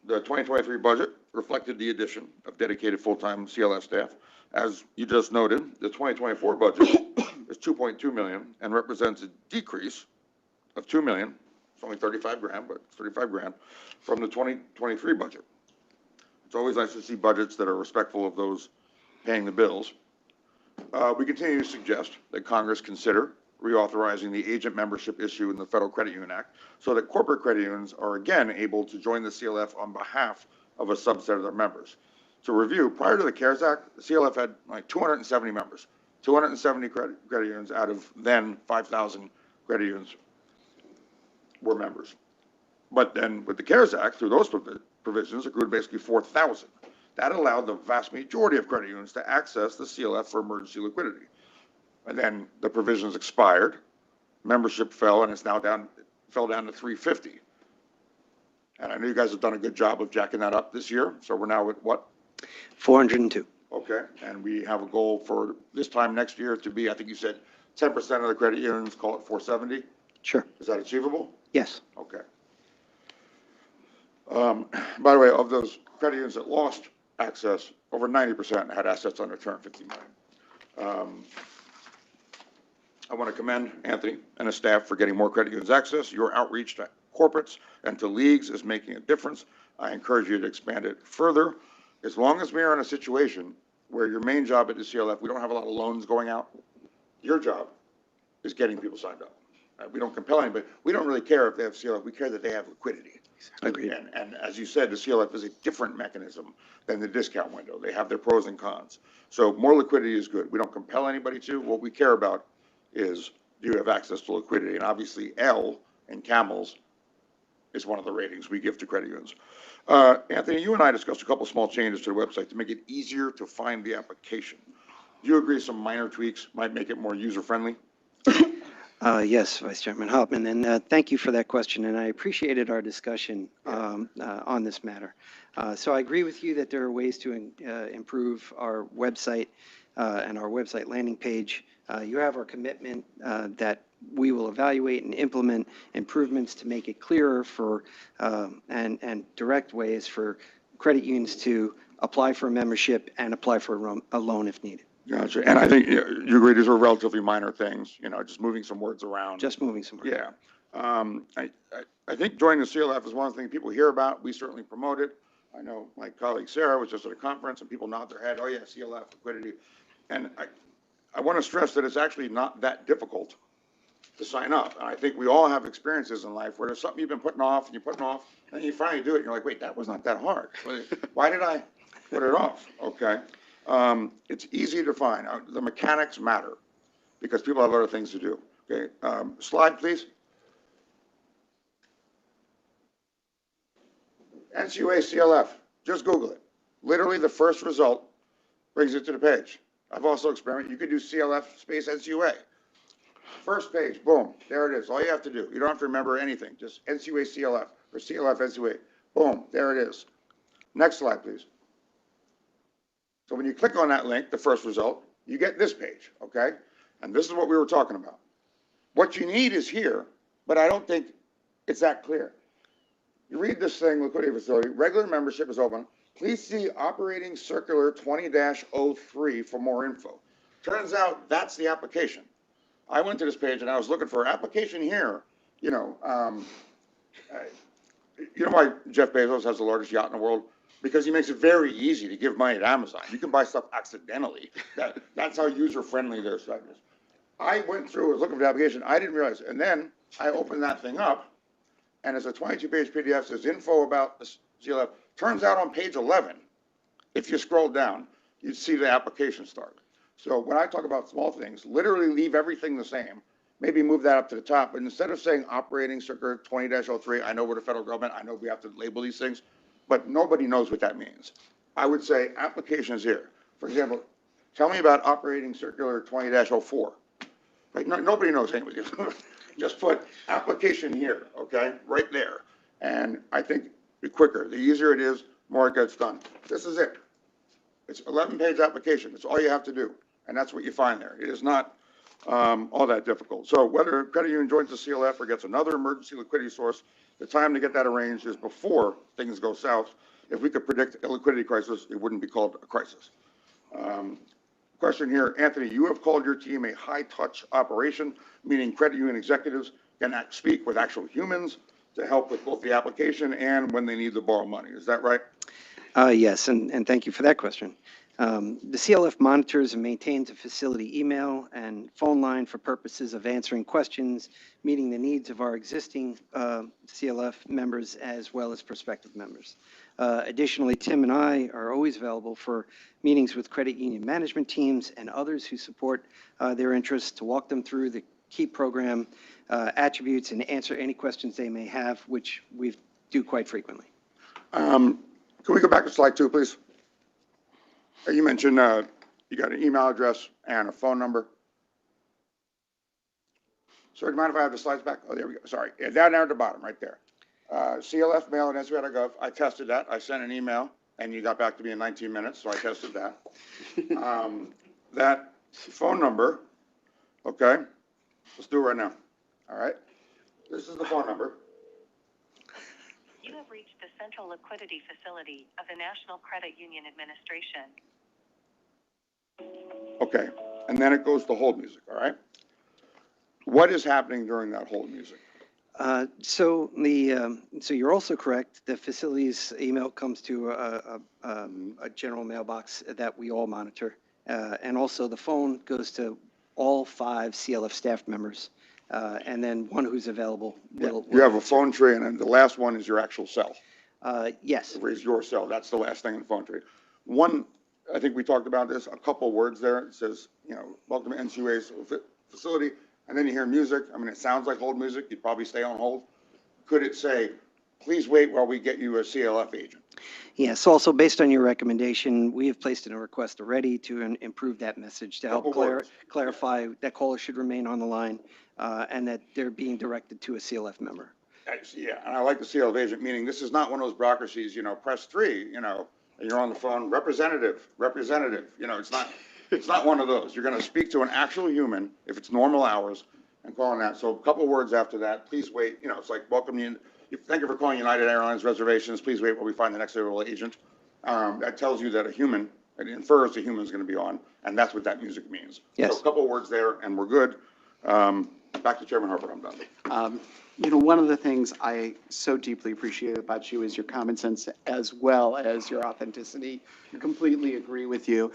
The 2023 budget reflected the addition of dedicated full-time CLF staff. As you just noted, the 2024 budget is $2.2 million and represents a decrease of $2 million. It's only 35 grand, but it's 35 grand from the 2023 budget. It's always nice to see budgets that are respectful of those paying the bills. We continue to suggest that Congress consider reauthorizing the agent membership issue in the Federal Credit Union Act so that corporate credit unions are again able to join the CLF on behalf of a subset of their members. To review, prior to the CARES Act, the CLF had like 270 members, 270 credit unions out of then 5,000 credit unions were members. But then with the CARES Act, through those provisions, it grew to basically 4,000. That allowed the vast majority of credit unions to access the CLF for emergency liquidity. And then the provisions expired, membership fell, and it's now fell down to 350. And I know you guys have done a good job of jacking that up this year. So we're now at what? 402. Okay, and we have a goal for this time next year to be, I think you said 10% of the credit unions, call it 470. Sure. Is that achievable? Yes. Okay. By the way, of those credit unions that lost access, over 90% had assets under 250 million. I want to commend Anthony and his staff for getting more credit unions access. Your outreach to corporates and to leagues is making a difference. I encourage you to expand it further. As long as we are in a situation where your main job at the CLF, we don't have a lot of loans going out, your job is getting people signed up. We don't compel anybody. We don't really care if they have CLF. We care that they have liquidity. Agreed. And as you said, the CLF is a different mechanism than the discount window. They have their pros and cons. So more liquidity is good. We don't compel anybody to. What we care about is, do you have access to liquidity? And obviously L in camels is one of the ratings we give to credit unions. Anthony, you and I discussed a couple small changes to the website to make it easier to find the application. Do you agree some minor tweaks might make it more user-friendly? Yes, Vice Chairman Hoffman, and thank you for that question, and I appreciated our discussion on this matter. So I agree with you that there are ways to improve our website and our website landing page. You have our commitment that we will evaluate and implement improvements to make it clearer for and direct ways for credit unions to apply for a membership and apply for a loan if needed. Gotcha. And I think you agree these are relatively minor things, just moving some words around. Just moving some words. Yeah. I think joining the CLF is one of the things people hear about. We certainly promote it. I know my colleague Sarah was just at a conference and people nod their head, oh yeah, CLF liquidity. And I want to stress that it's actually not that difficult to sign up. And I think we all have experiences in life where there's something you've been putting off and you're putting off, and you finally do it, and you're like, wait, that was not that hard. Why did I put it off? Okay. It's easy to find. The mechanics matter because people have other things to do. Okay. Slide, please. NCUA CLF. Just Google it. Literally, the first result brings it to the page. I've also experimented. You could do CLF space NCUA. First page, boom, there it is. All you have to do. You don't have to remember anything. Just NCUA CLF or CLF NCUA. Boom, there it is. Next slide, please. So when you click on that link, the first result, you get this page, okay? And this is what we were talking about. What you need is here, but I don't think it's that clear. You read this thing, liquidity facility, regular membership is open. Please see operating circular 20-03 for more info. Turns out that's the application. I went to this page and I was looking for application here, you know why Jeff Bezos has the largest yacht in the world? Because he makes it very easy to give money to Amazon. You can buy stuff accidentally. That's how user-friendly their site is. I went through, was looking for the application, I didn't realize it. And then I opened that thing up, and it's a 22-page PDF, says info about the CLF. Turns out on page 11, if you scroll down, you'd see the application start. So when I talk about small things, literally leave everything the same. Maybe move that up to the top, but instead of saying operating circular 20-03, I know we're the federal government, I know we have to label these things, but nobody knows what that means. I would say applications here. For example, tell me about operating circular 20-04. Right? No, nobody knows anybody. Just put application here, okay, right there. And I think the quicker, the easier it is, more it gets done. This is it. It's 11-page application. That's all you have to do. And that's what you find there. It is not all that difficult. So whether a credit union joins the CLF or gets another emergency liquidity source, the time to get that arranged is before things go south. If we could predict a liquidity crisis, it wouldn't be called a crisis. Question here, Anthony, you have called your team a high-touch operation, meaning credit union executives can speak with actual humans to help with both the application and when they need to borrow money. Is that right? Yes, and thank you for that question. The CLF monitors and maintains a facility email and phone line for purposes of answering questions, meeting the needs of our existing CLF members as well as prospective members. Additionally, Tim and I are always available for meetings with credit union management teams and others who support their interests to walk them through the key program attributes and answer any questions they may have, which we do quite frequently. Can we go back to slide 2, please? You mentioned you got an email address and a phone number. Sorry, do you mind if I have the slides back? Oh, there we go. Sorry. Yeah, down there at the bottom, right there. CLF mail at NCUA.gov. I tested that. I sent an email, and you got back to me in 19 minutes, so I tested that. That phone number, okay, let's do it right now. All right? This is the phone number. You have reached the Central Liquidity Facility of the National Credit Union Administration. Okay, and then it goes to hold music, all right? What is happening during that hold music? So you're also correct. The facility's email comes to a general mailbox that we all monitor. And also the phone goes to all 5 CLF staff members. And then one who's available will. You have a phone tree, and then the last one is your actual cell. Yes. Is your cell. That's the last thing in the phone tree. One, I think we talked about this, a couple words there. It says, welcome to NCUA's facility. And then you hear music. I mean, it sounds like hold music. You'd probably stay on hold. Could it say, please wait while we get you a CLF agent? Yes. Also, based on your recommendation, we have placed in a request already to improve that message to help clarify that callers should remain on the line and that they're being directed to a CLF member. Yeah, and I like the CLF agent, meaning this is not one of those bureaucracies, press 3, and you're on the phone, representative, it's not one of those. You're going to speak to an actual human if it's normal hours and calling that. So a couple words after that, please wait. It's like, welcome you. Thank you for calling United Airlines reservations. Please wait while we find the next available agent. That tells you that it infers a human is going to be on, and that's what that music means. Yes. So a couple words there, and we're good. back to Chairman Harper, I'm done. One of the things I so deeply appreciate about you is your common sense as well as your authenticity. Completely agree with you.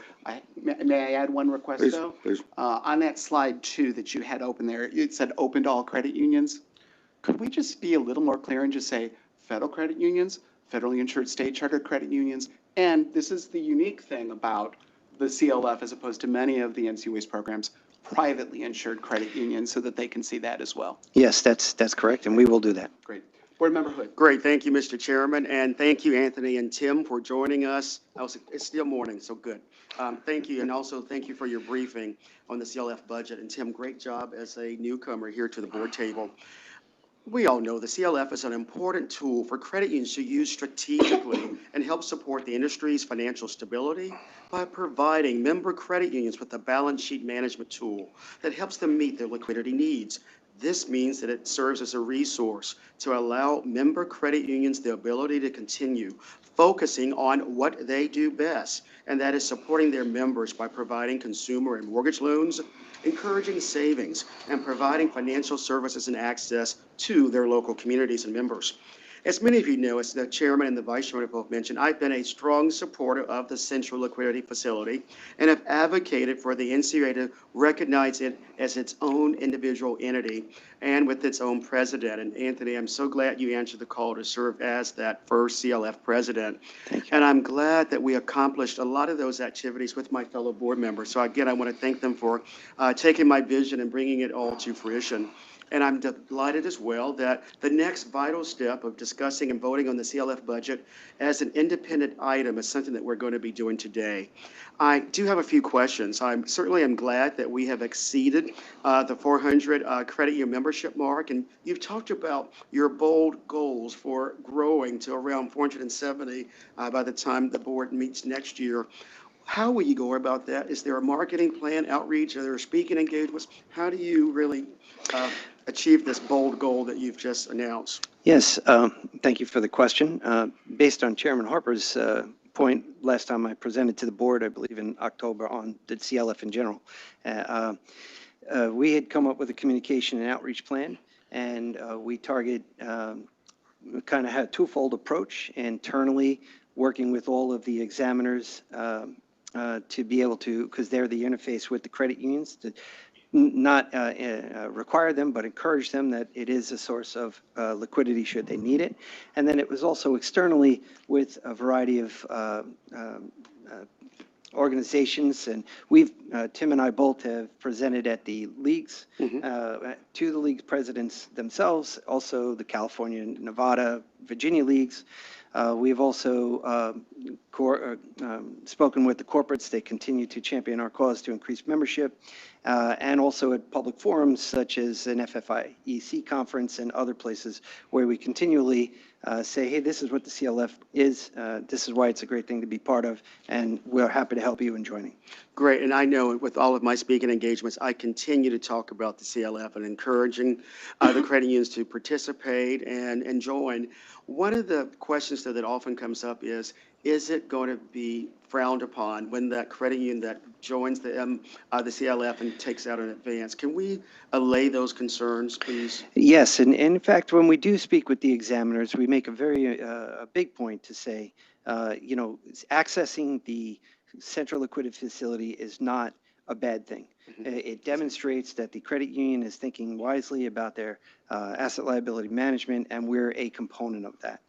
May I add one request, Please, though? please. On that slide 2 that you had open there, it said open to all credit unions. Could we just be a little more clear and just say federal credit unions, federally insured state charter credit unions, and this is the unique thing about the CLF as opposed to many of the NCUA's programs, privately insured credit unions, so that they can see that as well. Yes, that's correct, and we will do that. Great. Board Member Hood. Great, thank you, Mr. Chairman, and thank you, Anthony and Tim, for joining us. It's still morning, so good. Thank you, and also thank you for your briefing on the CLF budget. And Tim, great job as a newcomer here to the board table. We all know the CLF is an important tool for credit unions to use strategically and help support the industry's financial stability by providing member credit unions with a balance sheet management tool that helps them meet their liquidity needs. This means that it serves as a resource to allow member credit unions the ability to continue focusing on what they do best, and that is supporting their members by providing consumer and mortgage loans, encouraging savings, and providing financial services and access to their local communities and members. As many of you know, as the chairman and the vice chairman both mentioned, I've been a strong supporter of the Central Liquidity Facility and have advocated for the NCUA to recognize it as its own individual entity and with its own president. And Anthony, I'm so glad you answered the call to serve as that first CLF president. Thank you. And I'm glad that we accomplished a lot of those activities with my fellow board members. So again, I want to thank them for taking my vision and bringing it all to fruition. And I'm delighted as well that the next vital step of discussing and voting on the CLF budget as an independent item is something that we're going to be doing today. I do have a few questions. I certainly am glad that we have exceeded the 400 credit union membership mark. And you've talked about your bold goals for growing to around 470 by the time the board meets next year. How will you go about that? Is there a marketing plan, outreach? Are there speaking engagements? How do you really achieve this bold goal that you've just announced? Yes, thank you for the question. Based on Chairman Harper's point, last time I presented to the board, I believe in October, on the CLF in general, we had come up with a communication and outreach plan, and we target kind of had a twofold approach internally, working with all of the examiners to be able to, because they're the interface with the credit unions, to not require them, but encourage them that it is a source of liquidity should they need it. And then it was also externally with a variety of organizations, and we've, Tim and I both have presented at the leagues, to the league presidents themselves, also the California, Nevada, Virginia leagues. We've also spoken with the corporates. They continue to champion our cause to increase membership, and also at public forums such as an FFIEC conference and other places where we continually say, hey, this is what the CLF is, this is why it's a great thing to be part of, and we're happy to help you in joining. Great, and I know with all of my speaking engagements, I continue to talk about the CLF and encouraging the credit unions to participate and join. One of the questions that often comes up is it going to be frowned upon when that credit union that joins the CLF and takes out an advance? Can we allay those concerns, please? Yes, and in fact, when we do speak with the examiners, we make a very a big point to say, accessing the Central Liquidity Facility is not a bad thing. It demonstrates that the credit union is thinking wisely about their asset liability management, and we're a component of that.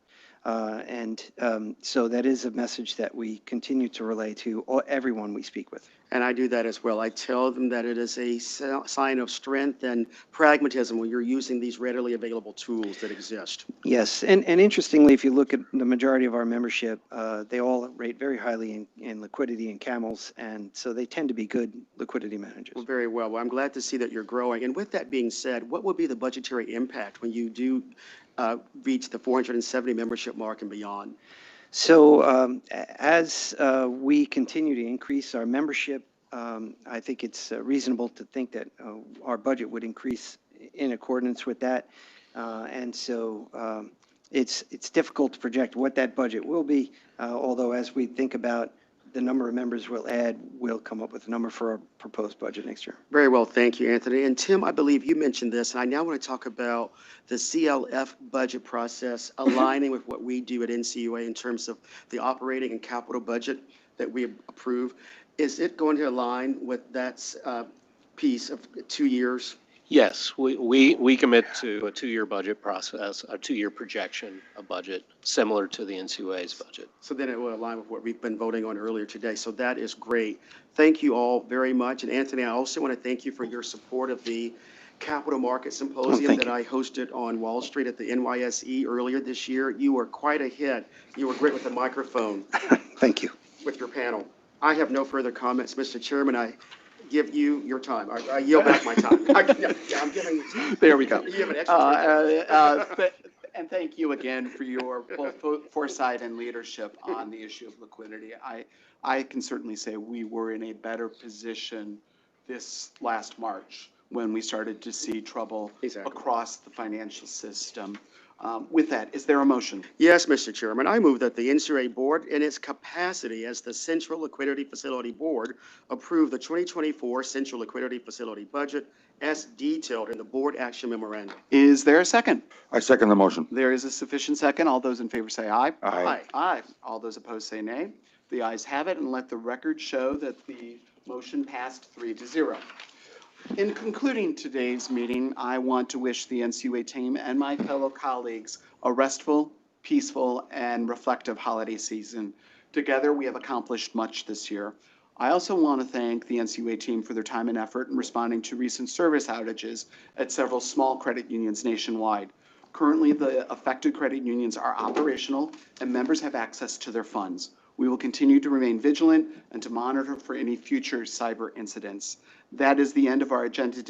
So that is a message that we continue to relay to everyone we speak with. And I do that as well. I tell them that it is a sign of strength and pragmatism when you're using these readily available tools that exist. Yes, and interestingly, if you look at the majority of our membership, they all rate very highly in liquidity and CAMELs, and so they tend to be good liquidity managers. Well, very well. Well, I'm glad to see that you're growing. And with that being said, what will be the budgetary impact when you do reach the 470 membership mark and beyond? So as we continue to increase our membership, I think it's reasonable to think that our budget would increase in accordance with that. And so it's difficult to project what that budget will be, although as we think about the number of members we'll add will come up with a number for our proposed budget next year. Very well, thank you, Anthony. And Tim, I believe you mentioned this, and I now want to talk about the CLF budget process aligning with what we do at NCUA in terms of the operating and capital budget that we approve. Is it going to align with that piece of 2 years? Yes, we commit to a 2-year budget process, a 2-year projection of budget, similar to the NCUA's budget. So then it will align with what we've been voting on earlier today. So that is great. Thank you all very much. And Anthony, I also want to thank you for your support of the Capital Market Symposium that I hosted on Wall Street at the NYSE earlier this year. You were quite a hit. You were great with the microphone. Thank you. With your panel. I have no further comments, Mr. Chairman. I give you your time. I yield back my time. I'm giving you time. There we go. You have an extra. And thank you again for your both foresight and leadership on the issue of liquidity. I can certainly say we were in a better position this last March when we started to see trouble across the financial system. With that, is there a motion? Yes, Mr. Chairman. I move that the NCUA Board, in its capacity as the Central Liquidity Facility Board, approve the 2024 Central Liquidity Facility budget as detailed in the Board Action Memorandum. Is there a second? I second the motion. There is a sufficient second. All those in favor say aye. Aye. Aye. All those opposed say nay. The ayes have it, and let the record show that the motion passed 3-0. In concluding today's meeting, I want to wish the NCUA team and my fellow colleagues a restful, peaceful, and reflective holiday season. Together, we have accomplished much this year. I also want to thank the NCUA team for their time and effort in responding to recent service outages at several small credit unions nationwide. Currently, the affected credit unions are operational and members have access to their funds. We will continue to remain vigilant and to monitor for any future cyber incidents. That is the end of our agenda today.